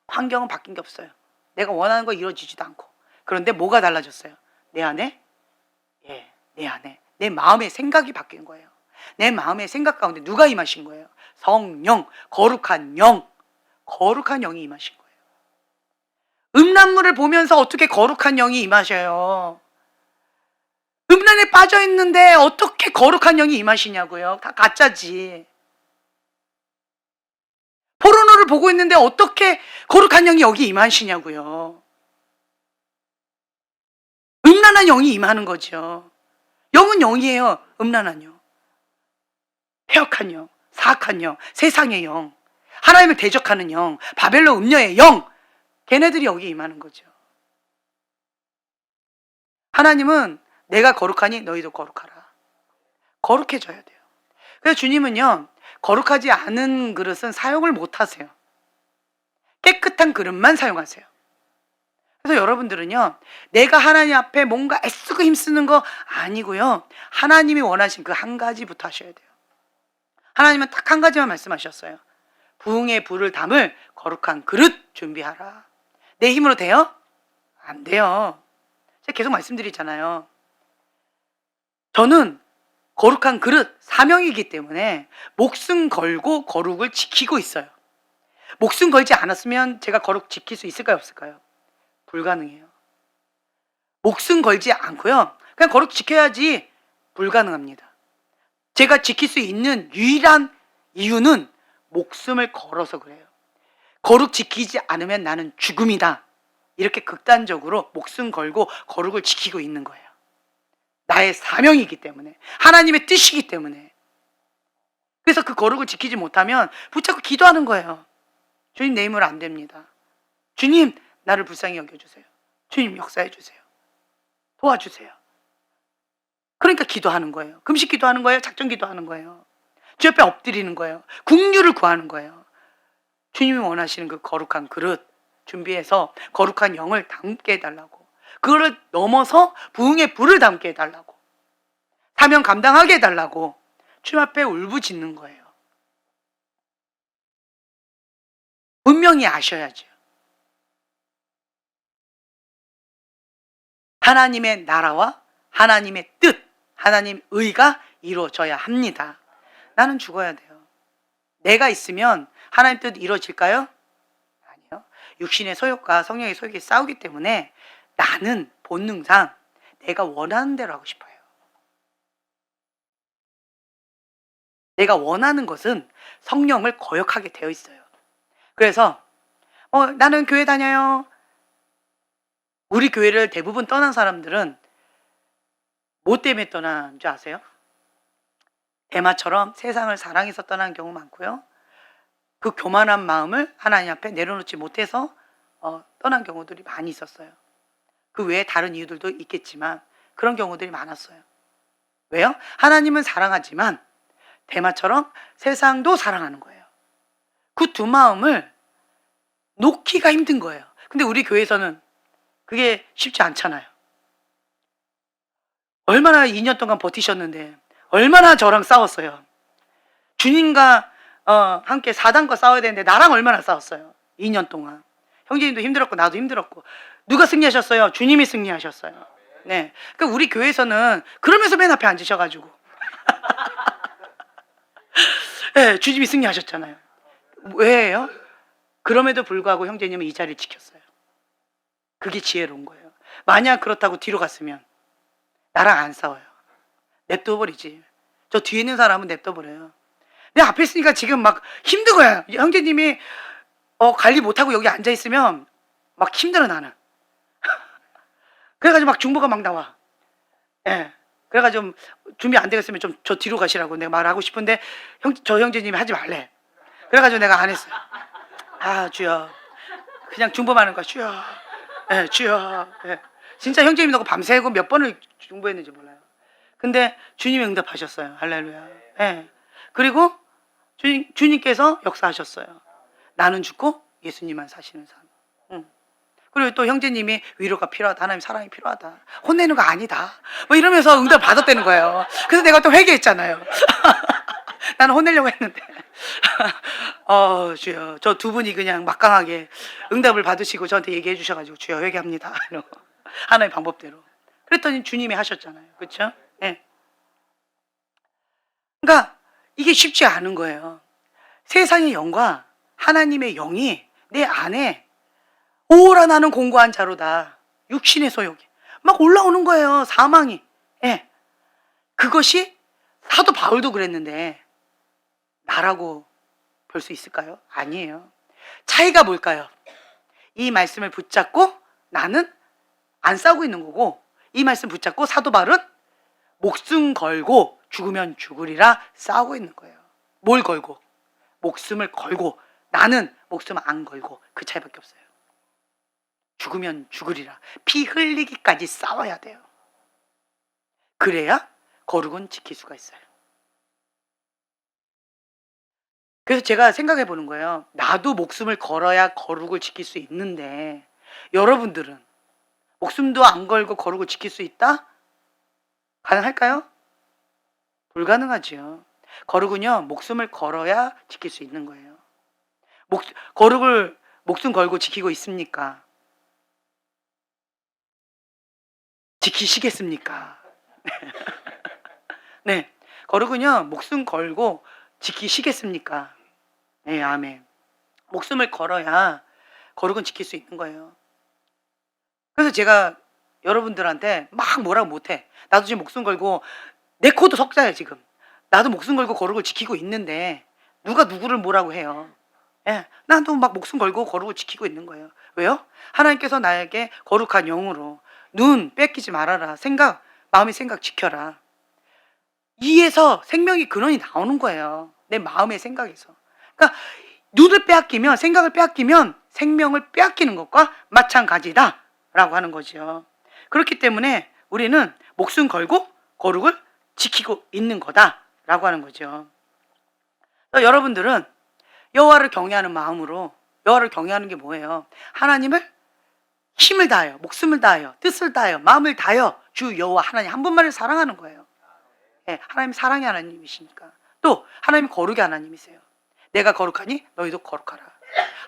환경은 바뀐 게 없어요. 내가 원하는 거 이루어지지도 않고. 그런데 뭐가 달라졌어요? 내 안에, 내 마음의 생각이 바뀐 거예요. 내 마음의 생각 가운데 누가 임하신 거예요? 성령, 거룩한 영이 임하신 거예요. 음란물을 보면서 어떻게 거룩한 영이 임하셔요? 음란에 빠져 있는데 어떻게 거룩한 영이 임하시냐고요? 다 가짜지. 포르노를 보고 있는데 어떻게 거룩한 영이 여기 임하시냐고요? 음란한 영이 임하는 거죠. 영은 영이에요. 음란한 영, 폐역한 영, 사악한 영, 세상의 영, 하나님을 대적하는 영, 바벨론 음녀의 영, 걔네들이 여기 임하는 거죠. 하나님은 내가 거룩하니 너희도 거룩하라. 거룩해져야 돼요. 그래서 주님은요, 거룩하지 않은 그릇은 사용을 못 하세요. 깨끗한 그릇만 사용하세요. 그래서 여러분들은요, 내가 하나님 앞에 뭔가 애쓰고 힘쓰는 거 아니고요, 하나님이 원하신 그 한 가지부터 하셔야 돼요. 하나님은 딱 한 가지만 말씀하셨어요. 부흥의 불을 담을 거룩한 그릇 준비하라. 내 힘으로 돼요? 안 돼요. 제가 계속 말씀드리잖아요. 저는 거룩한 그릇, 사명이기 때문에 목숨 걸고 거룩을 지키고 있어요. 목숨 걸지 않았으면 제가 거룩 지킬 수 있을까요, 없을까요? 불가능해요. 목숨 걸지 않고요, 그냥 거룩 지켜야지, 불가능합니다. 제가 지킬 수 있는 유일한 이유는 목숨을 걸어서 그래요. 거룩 지키지 않으면 나는 죽음이다. 이렇게 극단적으로 목숨 걸고 거룩을 지키고 있는 거예요. 나의 사명이기 때문에, 하나님의 뜻이기 때문에. 그래서 그 거룩을 지키지 못하면 붙잡고 기도하는 거예요. 주님, 내 힘으로 안 됩니다. 주님, 나를 불쌍히 여겨주세요. 주님, 역사해 주세요. 도와주세요. 그러니까 기도하는 거예요. 금식 기도하는 거예요. 작정 기도하는 거예요. 주 옆에 엎드리는 거예요. 국류를 구하는 거예요. 주님이 원하시는 그 거룩한 그릇 준비해서 거룩한 영을 담게 해달라고, 그거를 넘어서 부흥의 불을 담게 해달라고, 사명 감당하게 해달라고 주님 앞에 울부짖는 거예요. 분명히 아셔야죠. 하나님의 나라와 하나님의 뜻, 하나님 의가 이루어져야 합니다. 나는 죽어야 돼요. 내가 있으면 하나님 뜻 이루어질까요? 아니요. 육신의 소욕과 성령의 소욕이 싸우기 때문에 나는 본능상 내가 원하는 대로 하고 싶어요. 내가 원하는 것은 성령을 거역하게 되어 있어요. 그래서 나는 교회 다녀요. 우리 교회를 대부분 떠난 사람들은 뭐 때문에 떠난 줄 아세요? 대마처럼 세상을 사랑해서 떠나는 경우 많고요. 그 교만한 마음을 하나님 앞에 내려놓지 못해서 떠난 경우들이 많이 있었어요. 그 외에 다른 이유들도 있겠지만 그런 경우들이 많았어요. 왜요? 하나님은 사랑하지만 대마처럼 세상도 사랑하는 거예요. 그 두 마음을 놓기가 힘든 거예요. 근데 우리 교회에서는 그게 쉽지 않잖아요. 얼마나 2년 동안 버티셨는데 얼마나 저랑 싸웠어요. 주님과 함께 사단과 싸워야 되는데 나랑 얼마나 싸웠어요. 2년 동안. 형제님도 힘들었고 나도 힘들었고. 누가 승리하셨어요? 주님이 승리하셨어요. 네. 그러니까 우리 교회에서는 그러면서 맨 앞에 앉으셔가지고 네, 주님이 승리하셨잖아요. 왜요? 그럼에도 불구하고 형제님은 이 자리를 지켰어요. 그게 지혜로운 거예요. 만약 그렇다고 뒤로 갔으면 나랑 안 싸워요. 냅둬버리지. 저 뒤에 있는 사람은 냅둬버려요. 내 앞에 있으니까 지금 막 힘든 거야. 형제님이 관리 못하고 여기 앉아있으면 막 힘들어 나는. 그래가지고 막 중보가 막 나와. 예. 그래가지고 준비 안 되겠으면 좀 저 뒤로 가시라고 내가 말하고 싶은데 저 형제님이 하지 말래. 그래가지고 내가 안 했어요. 아, 주여. 그냥 중보만 하는 거야. 주여. 예, 주여. 예. 진짜 형제님 너무 밤새고 몇 번을 중보했는지 몰라요. 근데 주님이 응답하셨어요. 할렐루야. 예. 그리고 주님께서 역사하셨어요. 나는 죽고 예수님만 사시는 삶. 그리고 또 형제님이 위로가 필요하다. 하나님 사랑이 필요하다. 혼내는 거 아니다. 뭐 이러면서 응답 받았다는 거예요. 그래서 내가 또 회개했잖아요. 나는 혼내려고 했는데. 주여. 저 두 분이 그냥 막강하게 응답을 받으시고 저한테 얘기해 주셔가지고 주여 회개합니다. 이러고. 하나의 방법대로. 그랬더니 주님이 하셨잖아요. 그렇죠? 네. 그러니까 이게 쉽지 않은 거예요. 세상의 영과 하나님의 영이 내 안에 오라 나는 공고한 자로다. 육신의 소욕이 막 올라오는 거예요. 사망이. 예. 그것이 사도 바울도 그랬는데 나라고 볼 수 있을까요? 아니에요. 차이가 뭘까요? 이 말씀을 붙잡고 나는 안 싸우고 있는 거고, 이 말씀 붙잡고 사도 바울은 목숨 걸고 죽으면 죽으리라 싸우고 있는 거예요. 뭘 걸고? 목숨을 걸고. 나는 목숨 안 걸고. 그 차이밖에 없어요. 죽으면 죽으리라. 피 흘리기까지 싸워야 돼요. 그래야 거룩은 지킬 수가 있어요. 그래서 제가 생각해 보는 거예요. 나도 목숨을 걸어야 거룩을 지킬 수 있는데 여러분들은 목숨도 안 걸고 거룩을 지킬 수 있다? 가능할까요? 불가능하지요. 거룩은요, 목숨을 걸어야 지킬 수 있는 거예요. 거룩을 목숨 걸고 지키고 있습니까? 지키시겠습니까? 네. 거룩은요, 목숨 걸고 지키시겠습니까? 네, 아멘. 목숨을 걸어야 거룩은 지킬 수 있는 거예요. 그래서 제가 여러분들한테 막 뭐라고 못해. 나도 지금 목숨 걸고, 내 코도 석자야, 지금. 나도 목숨 걸고 거룩을 지키고 있는데, 누가 누구를 뭐라고 해요. 예, 나도 막 목숨 걸고 거룩을 지키고 있는 거예요. 왜요? 하나님께서 나에게 거룩한 영으로 눈 뺏기지 말아라. 생각 마음의 생각 지켜라. 이에서 생명의 근원이 나오는 거예요. 내 마음의 생각에서. 그러니까 눈을 빼앗기면, 생각을 빼앗기면 생명을 빼앗기는 것과 마찬가지다라고 하는 거죠. 그렇기 때문에 우리는 목숨 걸고 거룩을 지키고 있는 거다라고 하는 거죠. 여러분들은 여호와를 경외하는 마음으로, 여호와를 경외하는 게 뭐예요? 하나님을 힘을 다하여, 목숨을 다하여, 뜻을 다하여, 마음을 다하여 주 여호와 하나님 한 분만을 사랑하는 거예요. 예, 하나님 사랑의 하나님이시니까. 또 하나님 거룩의 하나님이세요. 내가 거룩하니 너희도 거룩하라.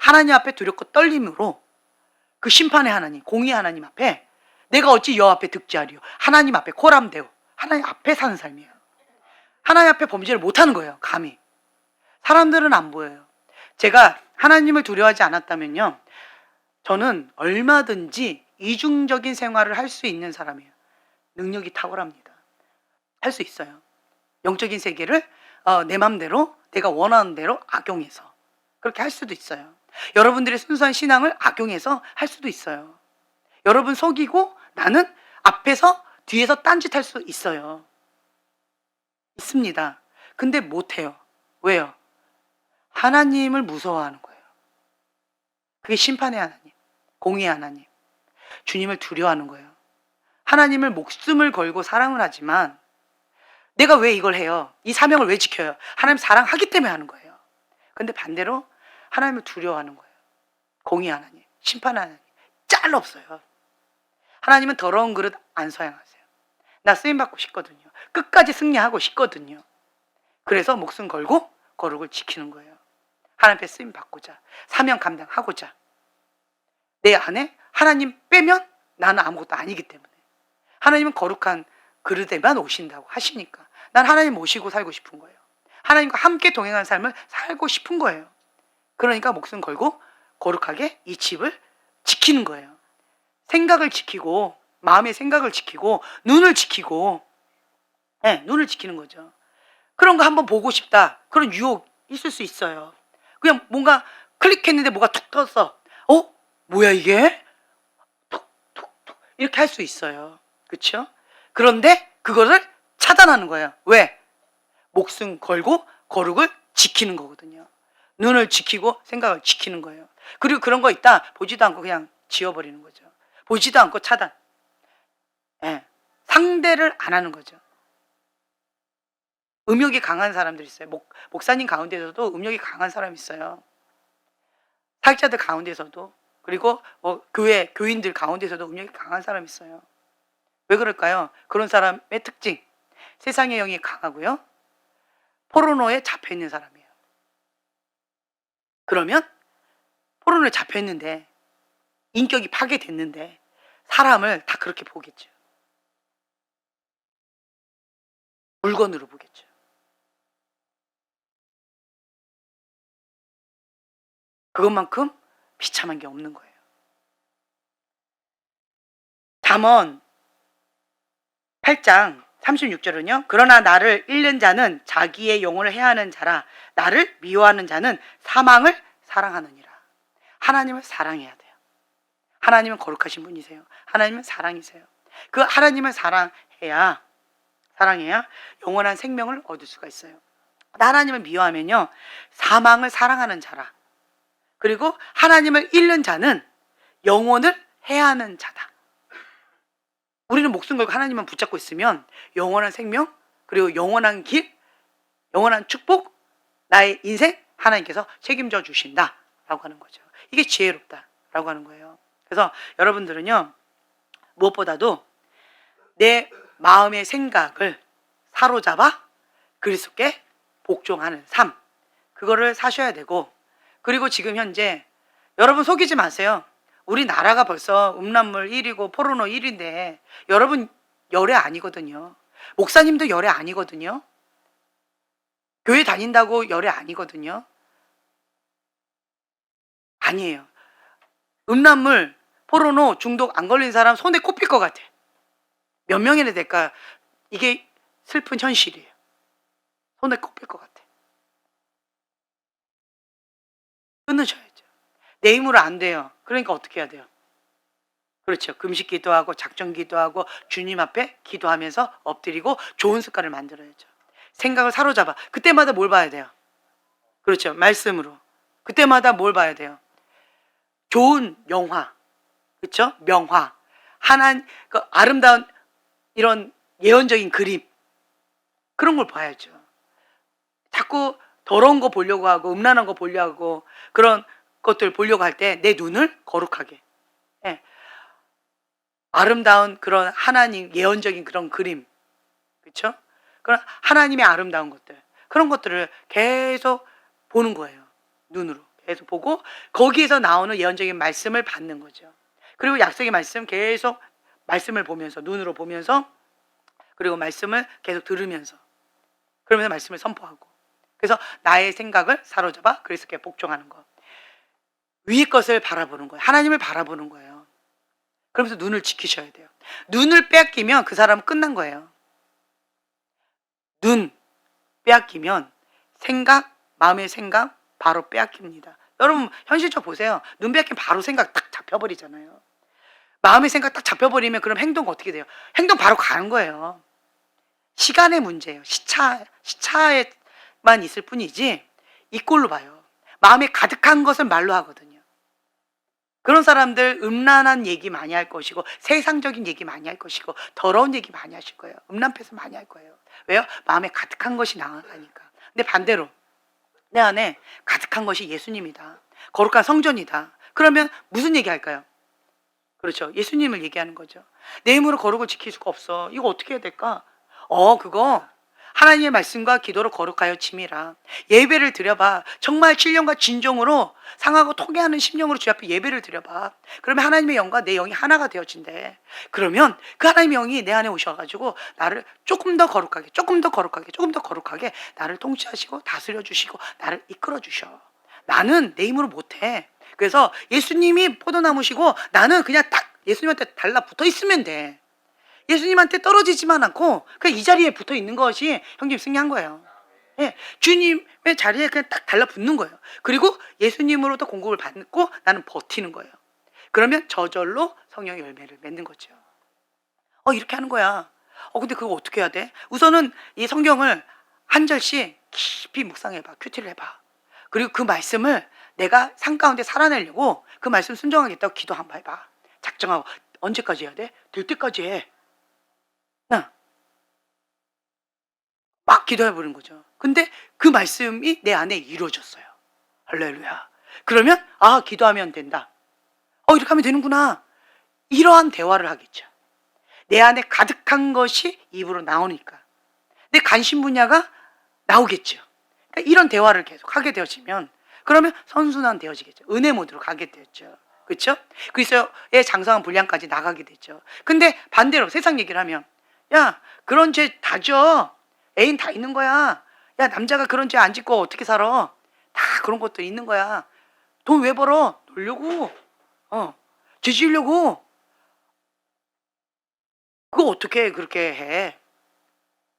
하나님 앞에 두렵고 떨림으로 그 심판의 하나님, 공의의 하나님 앞에 내가 어찌 여호와 앞에 득지하리요. 하나님 앞에 코람되어 하나님 앞에 사는 삶이에요. 하나님 앞에 범죄를 못하는 거예요. 감히. 사람들은 안 보여요. 제가 하나님을 두려워하지 않았다면요, 저는 얼마든지 이중적인 생활을 할 수 있는 사람이에요. 능력이 탁월합니다. 할 수 있어요. 영적인 세계를 내 맘대로, 내가 원하는 대로 악용해서 그렇게 할 수도 있어요. 여러분들의 순수한 신앙을 악용해서 할 수도 있어요. 여러분 속이고 나는 앞에서 뒤에서 딴짓할 수 있어요. 있습니다. 근데 못해요. 왜요? 하나님을 무서워하는 거예요. 그게 심판의 하나님, 공의의 하나님, 주님을 두려워하는 거예요. 하나님을 목숨을 걸고 사랑을 하지만 내가 왜 이걸 해요? 이 사명을 왜 지켜요? 하나님 사랑하기 때문에 하는 거예요. 근데 반대로 하나님을 두려워하는 거예요. 공의 하나님, 심판 하나님, 짤 없어요. 하나님은 더러운 그릇 안 서양하세요. 나 쓰임받고 싶거든요. 끝까지 승리하고 싶거든요. 그래서 목숨 걸고 거룩을 지키는 거예요. 하나님 앞에 쓰임받고자, 사명 감당하고자. 내 안에 하나님 빼면 나는 아무것도 아니기 때문에. 하나님은 거룩한 그릇에만 오신다고 하시니까 난 하나님 모시고 살고 싶은 거예요. 하나님과 함께 동행하는 삶을 살고 싶은 거예요. 그러니까 목숨 걸고 거룩하게 이 집을 지키는 거예요. 생각을 지키고, 마음의 생각을 지키고, 눈을 지키고, 네, 눈을 지키는 거죠. 그런 거 한번 보고 싶다, 그런 유혹 있을 수 있어요. 그냥 뭔가 클릭했는데 뭐가 툭 떴어. 뭐야 이게? 툭툭툭 이렇게 할 수 있어요. 그렇죠? 그런데 그거를 차단하는 거예요. 왜? 목숨 걸고 거룩을 지키는 거거든요. 눈을 지키고 생각을 지키는 거예요. 그리고 그런 거 있다, 보지도 않고 그냥 지워버리는 거죠. 보지도 않고 차단. 예. 상대를 안 하는 거죠. 음욕이 강한 사람들이 있어요. 목사님 가운데서도 음욕이 강한 사람이 있어요. 사역자들 가운데서도, 그리고 교회 교인들 가운데서도 음욕이 강한 사람이 있어요. 왜 그럴까요? 그런 사람의 특징, 세상의 영이 강하고요, 포르노에 잡혀있는 사람이에요. 그러면 포르노에 잡혀있는데, 인격이 파괴됐는데 사람을 다 그렇게 보겠죠. 물건으로 보겠죠. 그것만큼 비참한 게 없는 거예요. 잠언 8장 36절은요. 그러나 나를 잃는 자는 자기의 영혼을 해하는 자라. 나를 미워하는 자는 사망을 사랑하느니라. 하나님을 사랑해야 돼요. 하나님은 거룩하신 분이세요. 하나님은 사랑이세요. 그 하나님을 사랑해야 영원한 생명을 얻을 수가 있어요. 하나님을 미워하면요, 사망을 사랑하는 자라. 그리고 하나님을 잃는 자는 영혼을 해하는 자다. 우리는 목숨 걸고 하나님만 붙잡고 있으면 영원한 생명, 그리고 영원한 길, 영원한 축복, 나의 인생 하나님께서 책임져 주신다라고 하는 거죠. 이게 지혜롭다라고 하는 거예요. 그래서 여러분들은요, 무엇보다도 내 마음의 생각을 사로잡아 그리스도께 복종하는 삶, 그거를 사셔야 되고, 그리고 지금 현재 여러분 속이지 마세요. 우리나라가 벌써 음란물 1위고 포르노 1위인데 여러분 열애 아니거든요. 목사님도 열애 아니거든요. 교회 다닌다고 열애 아니거든요. 아니에요. 음란물, 포르노 중독 안 걸린 사람 손에 꼽힐 것 같아. 몇 명이나 될까? 이게 슬픈 현실이에요. 손에 꼽힐 것 같아. 끊으셔야죠. 내 힘으로 안 돼요. 그러니까 어떻게 해야 돼요? 그렇죠. 금식 기도하고 작정 기도하고 주님 앞에 기도하면서 엎드리고 좋은 습관을 만들어야죠. 생각을 사로잡아. 그때마다 뭘 봐야 돼요? 그렇죠. 말씀으로. 그때마다 뭘 봐야 돼요? 좋은 영화. 그렇죠? 명화. 그 아름다운 이런 예언적인 그림. 그런 걸 봐야죠. 자꾸 더러운 거 보려고 하고 음란한 거 보려고 하고 그런 것들 보려고 할 때 내 눈을 거룩하게. 예. 아름다운 그런 하나님 예언적인 그런 그림. 그렇죠? 그런 하나님의 아름다운 것들. 그런 것들을 계속 보는 거예요. 눈으로. 계속 보고 거기에서 나오는 예언적인 말씀을 받는 거죠. 그리고 약속의 말씀 계속 말씀을 보면서 눈으로 보면서 그리고 말씀을 계속 들으면서 그러면서 말씀을 선포하고 그래서 나의 생각을 사로잡아 그리스도께 복종하는 거. 위의 것을 바라보는 거예요. 하나님을 바라보는 거예요. 그러면서 눈을 지키셔야 돼요. 눈을 빼앗기면 그 사람은 끝난 거예요. 눈 빼앗기면 생각, 마음의 생각 바로 빼앗깁니다. 여러분 현실적으로 보세요. 눈 빼앗기면 바로 생각 딱 잡혀버리잖아요. 마음의 생각 딱 잡혀버리면 그럼 행동 어떻게 돼요? 행동 바로 가는 거예요. 시간의 문제예요. 시차에만 있을 뿐이지 이꼴로 봐요. 마음에 가득한 것을 말로 하거든요. 그런 사람들 음란한 얘기 많이 할 것이고 세상적인 얘기 많이 할 것이고 더러운 얘기 많이 하실 거예요. 음란패스 많이 할 거예요. 왜요? 마음에 가득한 것이 나가니까. 근데 반대로 내 안에 가득한 것이 예수님이다. 거룩한 성전이다. 그러면 무슨 얘기 할까요? 그렇죠. 예수님을 얘기하는 거죠. 내 힘으로 거룩을 지킬 수가 없어. 이거 어떻게 해야 될까? 그거 하나님의 말씀과 기도로 거룩하여 침이라. 예배를 드려봐. 정말 신령과 진정으로 상하고 통회하는 심령으로 주 앞에 예배를 드려봐. 그러면 하나님의 영과 내 영이 하나가 되어진대. 그러면 그 하나님의 영이 내 안에 오셔가지고 나를 조금 더 거룩하게 조금 더 거룩하게 조금 더 거룩하게 나를 통치하시고 다스려 주시고 나를 이끌어 주셔. 나는 내 힘으로 못해. 그래서 예수님이 포도나무시고 나는 그냥 딱 예수님한테 달라붙어 있으면 돼. 예수님한테 떨어지지만 않고 그냥 이 자리에 붙어 있는 것이 형님 승리한 거예요. 예, 주님의 자리에 그냥 딱 달라붙는 거예요. 그리고 예수님으로부터 공급을 받고 나는 버티는 거예요. 그러면 저절로 성령의 열매를 맺는 거죠. 이렇게 하는 거야. 근데 그거 어떻게 해야 돼? 우선은 이 성경을 한 절씩 깊이 묵상해봐. 큐티를 해봐. 그리고 그 말씀을 내가 삶 가운데 살아내려고 그 말씀 순종하겠다고 기도 한번 해봐. 작정하고 언제까지 해야 돼? 될 때까지 해. 막 기도해버리는 거죠. 근데 그 말씀이 내 안에 이루어졌어요. 할렐루야. 그러면 기도하면 된다. 이렇게 하면 되는구나. 이러한 대화를 하겠죠. 내 안에 가득한 것이 입으로 나오니까. 내 관심 분야가 나오겠죠. 그러니까 이런 대화를 계속 하게 되어지면 그러면 선순환 되어지겠죠. 은혜 모드로 가게 되었죠. 그렇죠? 그리스도의 장성한 분량까지 나가게 되죠. 근데 반대로 세상 얘기를 하면 야 그런 죄 다 져. 애인 다 있는 거야. 야 남자가 그런 죄 안 짓고 어떻게 살아? 다 그런 것도 있는 거야. 돈 왜 벌어? 놀려고. 죄 지으려고. 그거 어떻게 그렇게 해?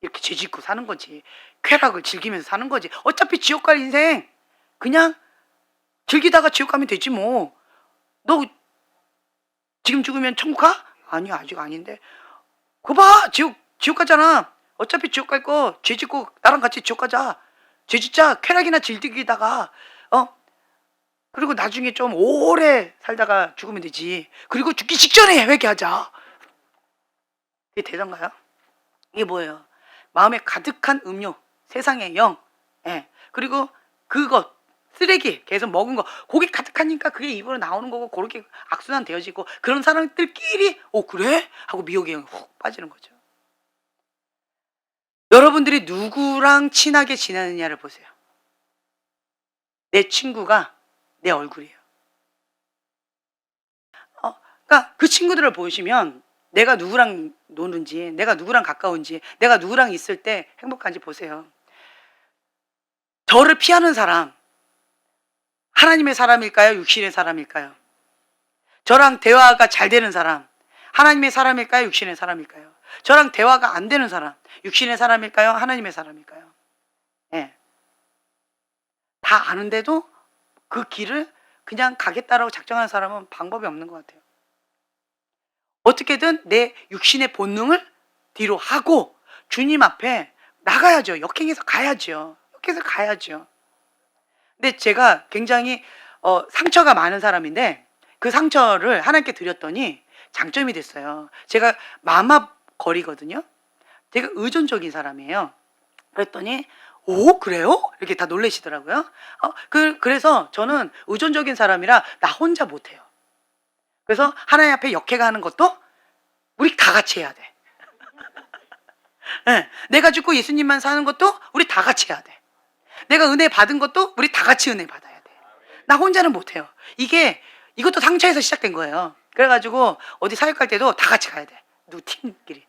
이렇게 죄 짓고 사는 거지. 쾌락을 즐기면서 사는 거지. 어차피 지옥 갈 인생 그냥 즐기다가 지옥 가면 되지 뭐. 너 지금 죽으면 천국 가? 아니 아직 아닌데. 그거 봐 지옥 가잖아. 어차피 지옥 갈 거 죄 짓고 나랑 같이 지옥 가자. 죄 짓자. 쾌락이나 즐기다가 그리고 나중에 좀 오래 살다가 죽으면 되지. 그리고 죽기 직전에 회개하자. 이게 되던가요? 이게 뭐예요? 마음에 가득한 음료, 세상의 영, 그리고 그것 쓰레기 계속 먹은 거 고기 가득하니까 그게 입으로 나오는 거고 그렇게 악순환 되어지고 그런 사람들끼리 그래? 하고 미혹의 영이 훅 빠지는 거죠. 여러분들이 누구랑 친하게 지내느냐를 보세요. 내 친구가 내 얼굴이에요. 그러니까 그 친구들을 보시면 내가 누구랑 노는지, 내가 누구랑 가까운지, 내가 누구랑 있을 때 행복한지 보세요. 저를 피하는 사람, 하나님의 사람일까요? 육신의 사람일까요? 저랑 대화가 잘 되는 사람, 하나님의 사람일까요? 육신의 사람일까요? 저랑 대화가 안 되는 사람, 육신의 사람일까요? 하나님의 사람일까요? 다 아는데도 그 길을 그냥 가겠다라고 작정하는 사람은 방법이 없는 것 같아요. 어떻게든 내 육신의 본능을 뒤로 하고 주님 앞에 나가야죠. 역행해서 가야죠. 역행해서 가야죠. 근데 제가 굉장히 상처가 많은 사람인데 그 상처를 하나님께 드렸더니 장점이 됐어요. 제가 마음합거리거든요. 되게 의존적인 사람이에요. 그랬더니 오 그래요? 이렇게 다 놀라시더라고요. 그래서 저는 의존적인 사람이라 나 혼자 못해요. 그래서 하나님 앞에 역해가는 것도 우리 다 같이 해야 돼. 네, 내가 죽고 예수님만 사는 것도 우리 다 같이 해야 돼. 내가 은혜 받은 것도 우리 다 같이 은혜 받아야 돼. 나 혼자는 못해요. 이것도 상처에서 시작된 거예요. 그래가지고 어디 사역 갈 때도 다 같이 가야 돼. 팀끼리.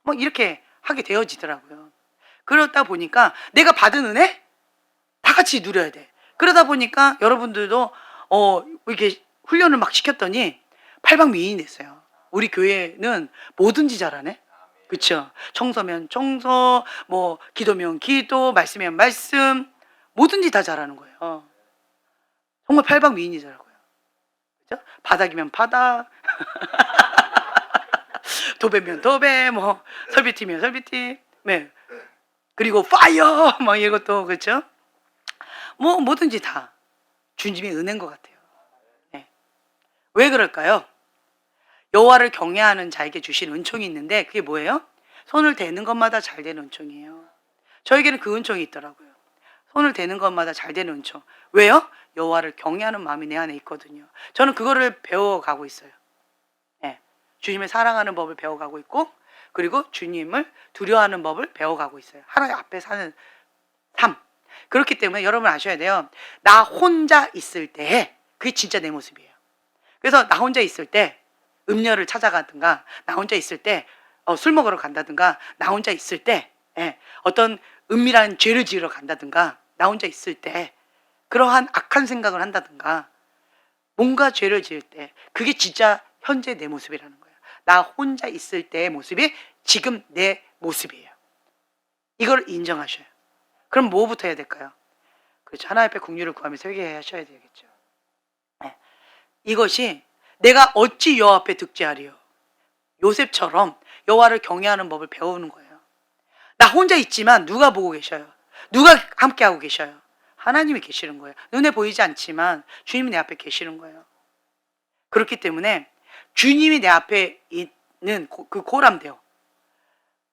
뭐 이렇게 하게 되어지더라고요. 그러다 보니까 내가 받은 은혜 다 같이 누려야 돼. 그러다 보니까 여러분들도 이렇게 훈련을 막 시켰더니 팔방미인이 됐어요. 우리 교회는 뭐든지 잘하네. 그렇죠? 청소면 청소, 뭐 기도면 기도, 말씀이면 말씀, 뭐든지 다 잘하는 거예요. 정말 팔방미인이더라고요. 그렇죠? 바닥이면 바닥, 도배면 도배, 뭐 설비팀이면 설비팀, 네. 그리고 파이어, 뭐 이것도 그렇죠? 뭐 뭐든지 다 주님의 은혜인 것 같아요. 네. 왜 그럴까요? 여호와를 경외하는 자에게 주신 은총이 있는데 그게 뭐예요? 손을 대는 것마다 잘 되는 은총이에요. 저에게는 그 은총이 있더라고요. 손을 대는 것마다 잘 되는 은총. 왜요? 여호와를 경외하는 마음이 내 안에 있거든요. 저는 그거를 배워가고 있어요. 네. 주님을 사랑하는 법을 배워가고 있고 그리고 주님을 두려워하는 법을 배워가고 있어요. 하나님 앞에 사는 삶. 그렇기 때문에 여러분 아셔야 돼요. 나 혼자 있을 때 그게 진짜 내 모습이에요. 그래서 나 혼자 있을 때 음료를 찾아가든가 나 혼자 있을 때 술 먹으러 간다든가 나 혼자 있을 때 어떤 은밀한 죄를 지으러 간다든가 나 혼자 있을 때 그러한 악한 생각을 한다든가 뭔가 죄를 지을 때 그게 진짜 현재 내 모습이라는 거예요. 나 혼자 있을 때의 모습이 지금 내 모습이에요. 이걸 인정하셔요. 그럼 뭐부터 해야 될까요? 그렇죠. 하나님 앞에 국류를 구하면서 회개하셔야 되겠죠. 네. 이것이 내가 어찌 여호와 앞에 득죄하리요. 요셉처럼 여호와를 경외하는 법을 배우는 거예요. 나 혼자 있지만 누가 보고 계셔요? 누가 함께하고 계셔요? 하나님이 계시는 거예요. 눈에 보이지 않지만 주님이 내 앞에 계시는 거예요. 그렇기 때문에 주님이 내 앞에 있는 그 고람되어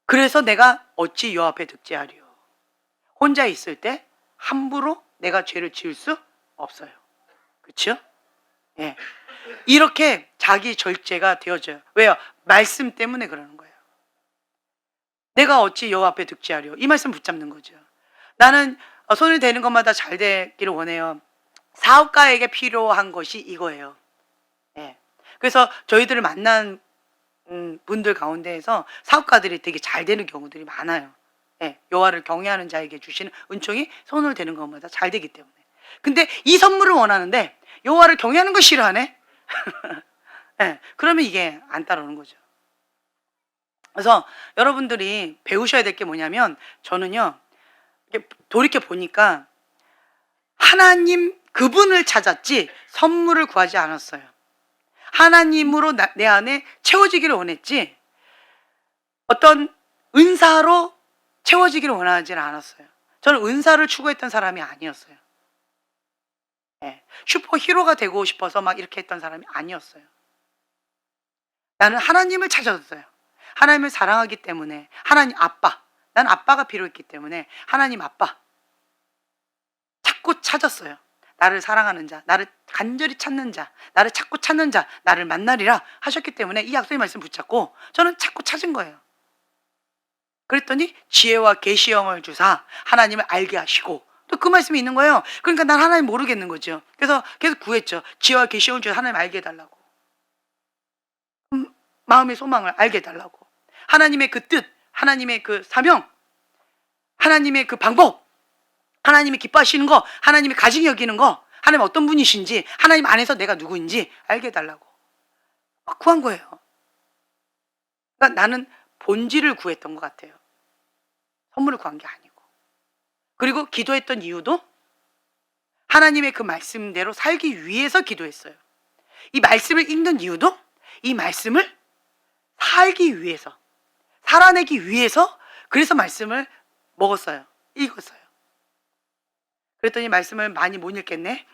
그래서 내가 어찌 여호와 앞에 득죄하리요. 혼자 있을 때 함부로 내가 죄를 지을 수 없어요. 그렇죠? 예. 이렇게 자기 절제가 되어져요. 왜요? 말씀 때문에 그러는 거예요. 내가 어찌 여호와 앞에 득죄하리요. 이 말씀 붙잡는 거죠. 나는 손을 대는 것마다 잘 되기를 원해요. 사업가에게 필요한 것이 이거예요. 예. 그래서 저희들을 만난 분들 가운데에서 사업가들이 되게 잘 되는 경우들이 많아요. 예. 여호와를 경외하는 자에게 주시는 은총이 손을 대는 것마다 잘 되기 때문에. 근데 이 선물을 원하는데 여호와를 경외하는 거 싫어하네. 네, 그러면 이게 안 따라오는 거죠. 그래서 여러분들이 배우셔야 될 게 뭐냐면 저는요 돌이켜 보니까 하나님 그분을 찾았지 선물을 구하지 않았어요. 하나님으로 내 안에 채워지기를 원했지 어떤 은사로 채워지기를 원하지는 않았어요. 저는 은사를 추구했던 사람이 아니었어요. 네, 슈퍼히로가 되고 싶어서 막 이렇게 했던 사람이 아니었어요. 나는 하나님을 찾았어요. 하나님을 사랑하기 때문에 하나님 아빠, 난 아빠가 필요했기 때문에 하나님 아빠 자꾸 찾았어요. 나를 사랑하는 자, 나를 간절히 찾는 자, 나를 자꾸 찾는 자, 나를 만나리라 하셨기 때문에 이 약속의 말씀 붙잡고 저는 자꾸 찾은 거예요. 그랬더니 지혜와 계시형을 주사 하나님을 알게 하시고 또 그 말씀이 있는 거예요. 그러니까 난 하나님 모르겠는 거죠. 그래서 계속 구했죠. 지혜와 계시형을 주사 하나님 알게 해달라고. 마음의 소망을 알게 해달라고. 하나님의 그 뜻, 하나님의 그 사명, 하나님의 그 방법, 하나님이 기뻐하시는 거, 하나님이 가증히 여기는 거, 하나님 어떤 분이신지, 하나님 안에서 내가 누구인지 알게 해달라고 막 구한 거예요. 그러니까 나는 본질을 구했던 것 같아요. 선물을 구한 게 아니고. 그리고 기도했던 이유도 하나님의 그 말씀대로 살기 위해서 기도했어요. 이 말씀을 읽는 이유도 이 말씀을 살기 위해서, 살아내기 위해서 그래서 말씀을 먹었어요. 읽었어요. 그랬더니 말씀을 많이 못 읽겠네.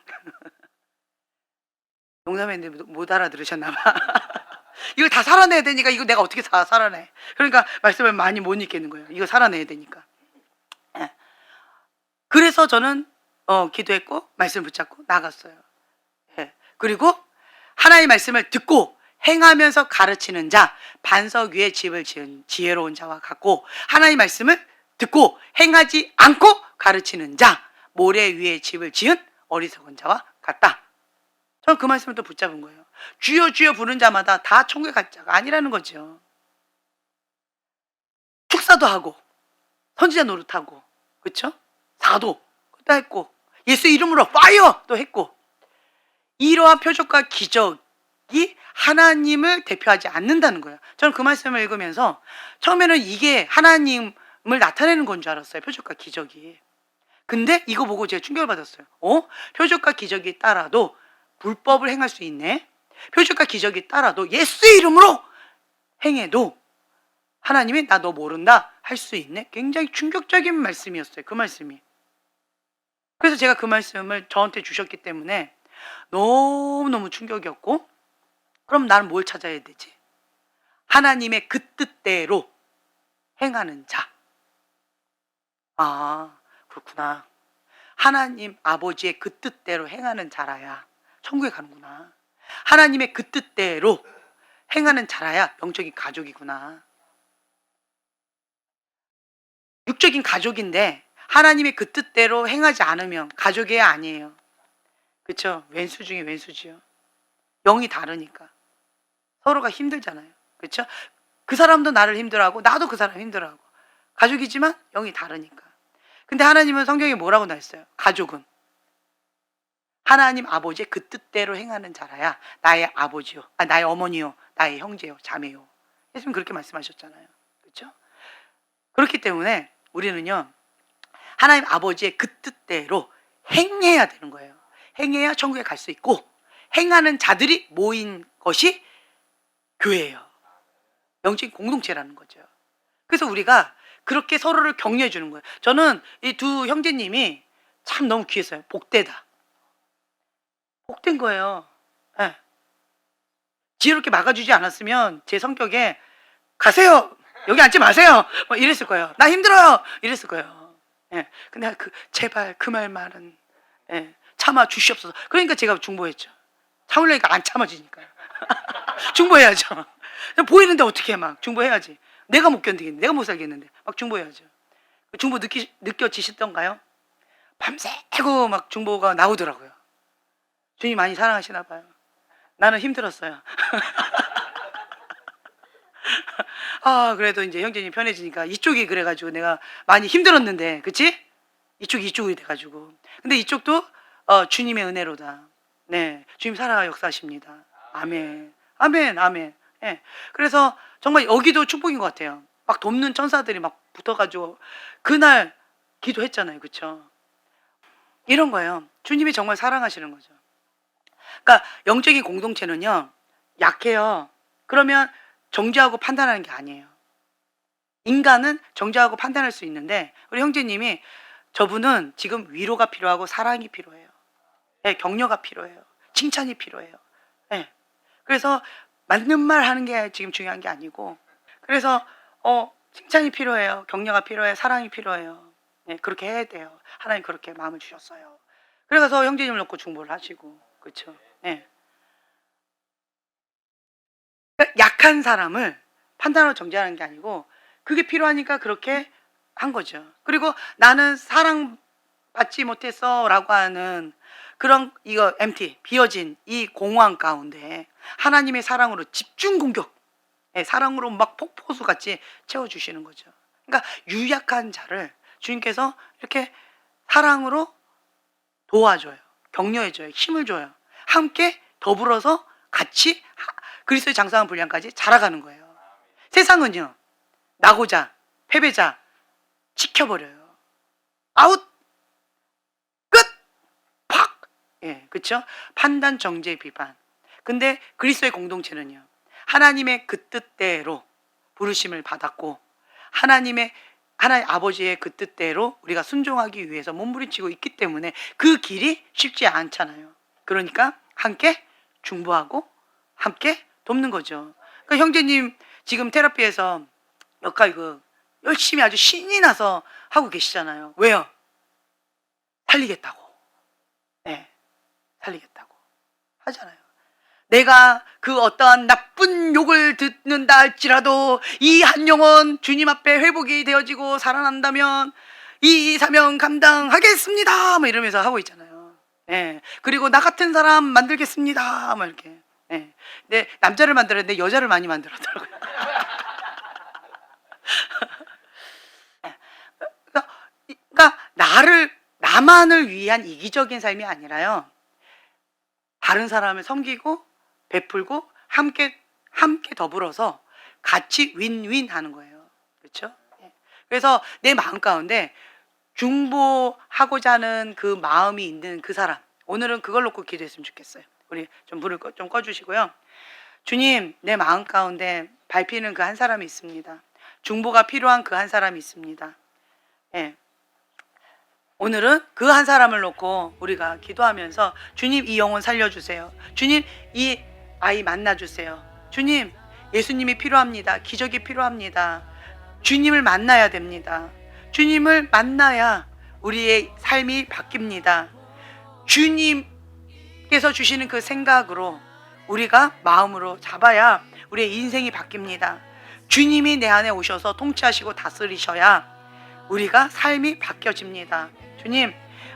농담했는데 못 알아들으셨나 봐. 이걸 다 살아내야 되니까 이거 내가 어떻게 다 살아내. 그러니까 말씀을 많이 못 읽겠는 거예요. 이거 살아내야 되니까. 예. 그래서 저는 기도했고 말씀 붙잡고 나갔어요. 예. 그리고 하나님의 말씀을 듣고 행하면서 가르치는 자, 반석 위에 집을 지은 지혜로운 자와 같고, 하나님의 말씀을 듣고 행하지 않고 가르치는 자, 모래 위에 집을 지은 어리석은 자와 같다. 저는 그 말씀을 또 붙잡은 거예요. 주여 주여 부른 자마다 다 천국에 갈 자가 아니라는 거죠. 축사도 하고 선지자 노릇하고, 그렇죠? 사도 또 했고, 예수 이름으로 파이어 또 했고, 이러한 표적과 기적이 하나님을 대표하지 않는다는 거예요. 저는 그 말씀을 읽으면서 처음에는 이게 하나님을 나타내는 건 줄 알았어요. 표적과 기적이. 근데 이거 보고 제가 충격을 받았어요. 표적과 기적이 따라도 불법을 행할 수 있네. 표적과 기적이 따라도 예수 이름으로 행해도 하나님이 나 너 모른다 할 수 있네. 굉장히 충격적인 말씀이었어요. 그 말씀이. 그래서 제가 그 말씀을 저한테 주셨기 때문에 너무너무 충격이었고, 그럼 나는 뭘 찾아야 되지? 하나님의 그 뜻대로 행하는 자. 아, 그렇구나. 하나님 아버지의 그 뜻대로 행하는 자라야 천국에 가는구나. 하나님의 그 뜻대로 행하는 자라야 영적인 가족이구나. 육적인 가족인데 하나님의 그 뜻대로 행하지 않으면 가족이 아니에요. 그렇죠? 왼수 중에 왼수지요. 영이 다르니까 서로가 힘들잖아요. 그렇죠? 그 사람도 나를 힘들어하고 나도 그 사람 힘들어하고, 가족이지만 영이 다르니까. 근데 하나님은 성경에 뭐라고 나왔어요? 가족은 하나님 아버지의 그 뜻대로 행하는 자라야 나의 아버지요, 나의 어머니요, 나의 형제요, 자매요. 예수님 그렇게 말씀하셨잖아요. 그렇죠? 그렇기 때문에 우리는요, 하나님 아버지의 그 뜻대로 행해야 되는 거예요. 행해야 천국에 갈 수 있고, 행하는 자들이 모인 것이 교회예요. 영적인 공동체라는 거죠. 그래서 우리가 그렇게 서로를 격려해 주는 거예요. 저는 이 두 형제님이 참 너무 귀했어요. 복되다. 복된 거예요. 네. 지혜롭게 막아주지 않았으면 제 성격에 가세요, 여기 앉지 마세요, 뭐 이랬을 거예요. 나 힘들어요, 이랬을 거예요. 예. 근데 제발 그 말은 참아 주시옵소서. 그러니까 제가 중보했죠. 참으려니까 안 참아지니까요. 중보해야죠. 보이는데 어떻게 막 중보해야지. 내가 못 견디겠는데, 내가 못 살겠는데 막 중보해야죠. 중보 느껴지셨던가요? 밤새고 막 중보가 나오더라고요. 주님 많이 사랑하시나 봐요. 나는 힘들었어요. 그래도 이제 형제님 편해지니까, 이쪽이 그래가지고 내가 많이 힘들었는데, 그치? 이쪽이 돼가지고. 근데 이쪽도 주님의 은혜로다. 네, 주님 살아 역사하십니다. 아멘, 아멘, 아멘. 예. 그래서 정말 여기도 축복인 것 같아요. 막 돕는 천사들이 막 붙어가지고 그날 기도했잖아요, 그쵸? 이런 거예요. 주님이 정말 사랑하시는 거죠. 그러니까 영적인 공동체는요, 약해요. 그러면 정죄하고 판단하는 게 아니에요. 인간은 정죄하고 판단할 수 있는데, 우리 형제님이, 저분은 지금 위로가 필요하고 사랑이 필요해요. 네, 격려가 필요해요. 칭찬이 필요해요. 네. 그래서 맞는 말 하는 게 지금 중요한 게 아니고, 그래서 칭찬이 필요해요. 격려가 필요해요. 사랑이 필요해요. 네, 그렇게 해야 돼요. 하나님 그렇게 마음을 주셨어요. 그래서 형제님을 놓고 중보를 하시고, 그렇죠? 네. 약한 사람을 판단하고 정죄하는 게 아니고, 그게 필요하니까 그렇게 한 거죠. 그리고 나는 사랑받지 못했어 라고 하는 그런, 이거 empty, 비어진 이 공허한 가운데 하나님의 사랑으로 집중 공격, 사랑으로 막 폭포수 같이 채워주시는 거죠. 그러니까 유약한 자를 주님께서 이렇게 사랑으로 도와줘요. 격려해줘요. 힘을 줘요. 함께 더불어서 같이 그리스도의 장성한 분량까지 자라가는 거예요. 세상은요, 나고자, 패배자 지켜버려요. 아웃, 끝, 팍. 예, 그렇죠? 판단, 정죄, 비판. 근데 그리스도의 공동체는요, 하나님의 그 뜻대로 부르심을 받았고 하나님 아버지의 그 뜻대로 우리가 순종하기 위해서 몸부림치고 있기 때문에 그 길이 쉽지 않잖아요. 그러니까 함께 중보하고 함께 돕는 거죠. 그러니까 형제님 지금 테라피에서 역할 열심히 아주 신이 나서 하고 계시잖아요. 왜요? 살리겠다고. 네, 살리겠다고 하잖아요. 내가 그 어떠한 나쁜 욕을 듣는다 할지라도 이 한 영혼 주님 앞에 회복이 되어지고 살아난다면 이 사명 감당하겠습니다. 뭐 이러면서 하고 있잖아요. 예. 그리고 나 같은 사람 만들겠습니다. 뭐 이렇게. 예. 근데 남자를 만들었는데 여자를 많이 만들었더라고요. 그러니까 나만을 위한 이기적인 삶이 아니라요. 다른 사람을 섬기고 베풀고 함께 더불어서 같이 윈윈 하는 거예요. 그렇죠? 그래서 내 마음 가운데 중보하고자 하는 그 마음이 있는 그 사람, 오늘은 그걸 놓고 기도했으면 좋겠어요. 우리 좀 불을 좀 꺼주시고요. 주님, 내 마음 가운데 밟히는 그 한 사람이 있습니다. 중보가 필요한 그 한 사람이 있습니다. 예. 오늘은 그 한 사람을 놓고 우리가 기도하면서 주님 이 영혼 살려주세요. 주님 이 아이 만나주세요. 주님 예수님이 필요합니다. 기적이 필요합니다. 주님을 만나야 됩니다. 주님을 만나야 우리의 삶이 바뀝니다. 주님께서 주시는 그 생각으로 우리가 마음으로 잡아야 우리의 인생이 바뀝니다. 주님이 내 안에 오셔서 통치하시고 다스리셔야 우리가 삶이 바뀌어집니다. 주님,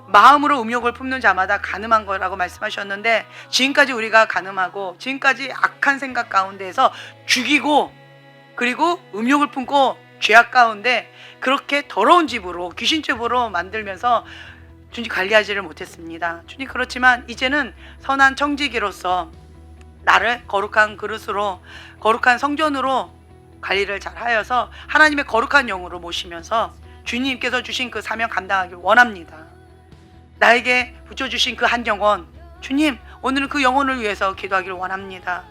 마음으로 음욕을 품는 자마다 간음한 거라고 말씀하셨는데 지금까지 우리가 간음하고 지금까지 악한 생각 가운데에서 죽이고 그리고 음욕을 품고 죄악 가운데 그렇게 더러운 집으로 귀신집으로 만들면서 주님 관리하지를 못했습니다. 주님, 그렇지만 이제는 선한 청지기로서 나를 거룩한 그릇으로 거룩한 성전으로 관리를 잘 하여서 하나님의 거룩한 영으로 모시면서 주님께서 주신 그 사명 감당하길 원합니다. 나에게 붙여주신 그 한 영혼, 주님 오늘은 그 영혼을 위해서 기도하기를 원합니다.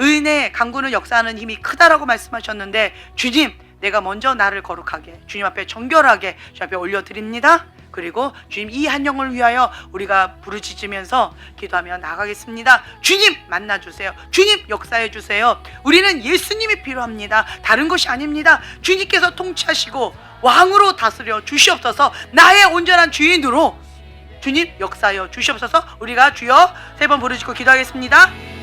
은혜 강구는 역사하는 힘이 크다라고 말씀하셨는데 주님, 내가 먼저 나를 거룩하게 주님 앞에 정결하게 주님 앞에 올려드립니다. 그리고 주님 이 한 영혼을 위하여 우리가 부르짖으면서 기도하며 나가겠습니다. 주님 만나주세요. 주님 역사해주세요. 우리는 예수님이 필요합니다. 다른 것이 아닙니다. 주님께서 통치하시고 왕으로 다스려 주시옵소서. 나의 온전한 주인으로 주님 역사하여 주시옵소서. 우리가 주여 3번 부르짖고 기도하겠습니다.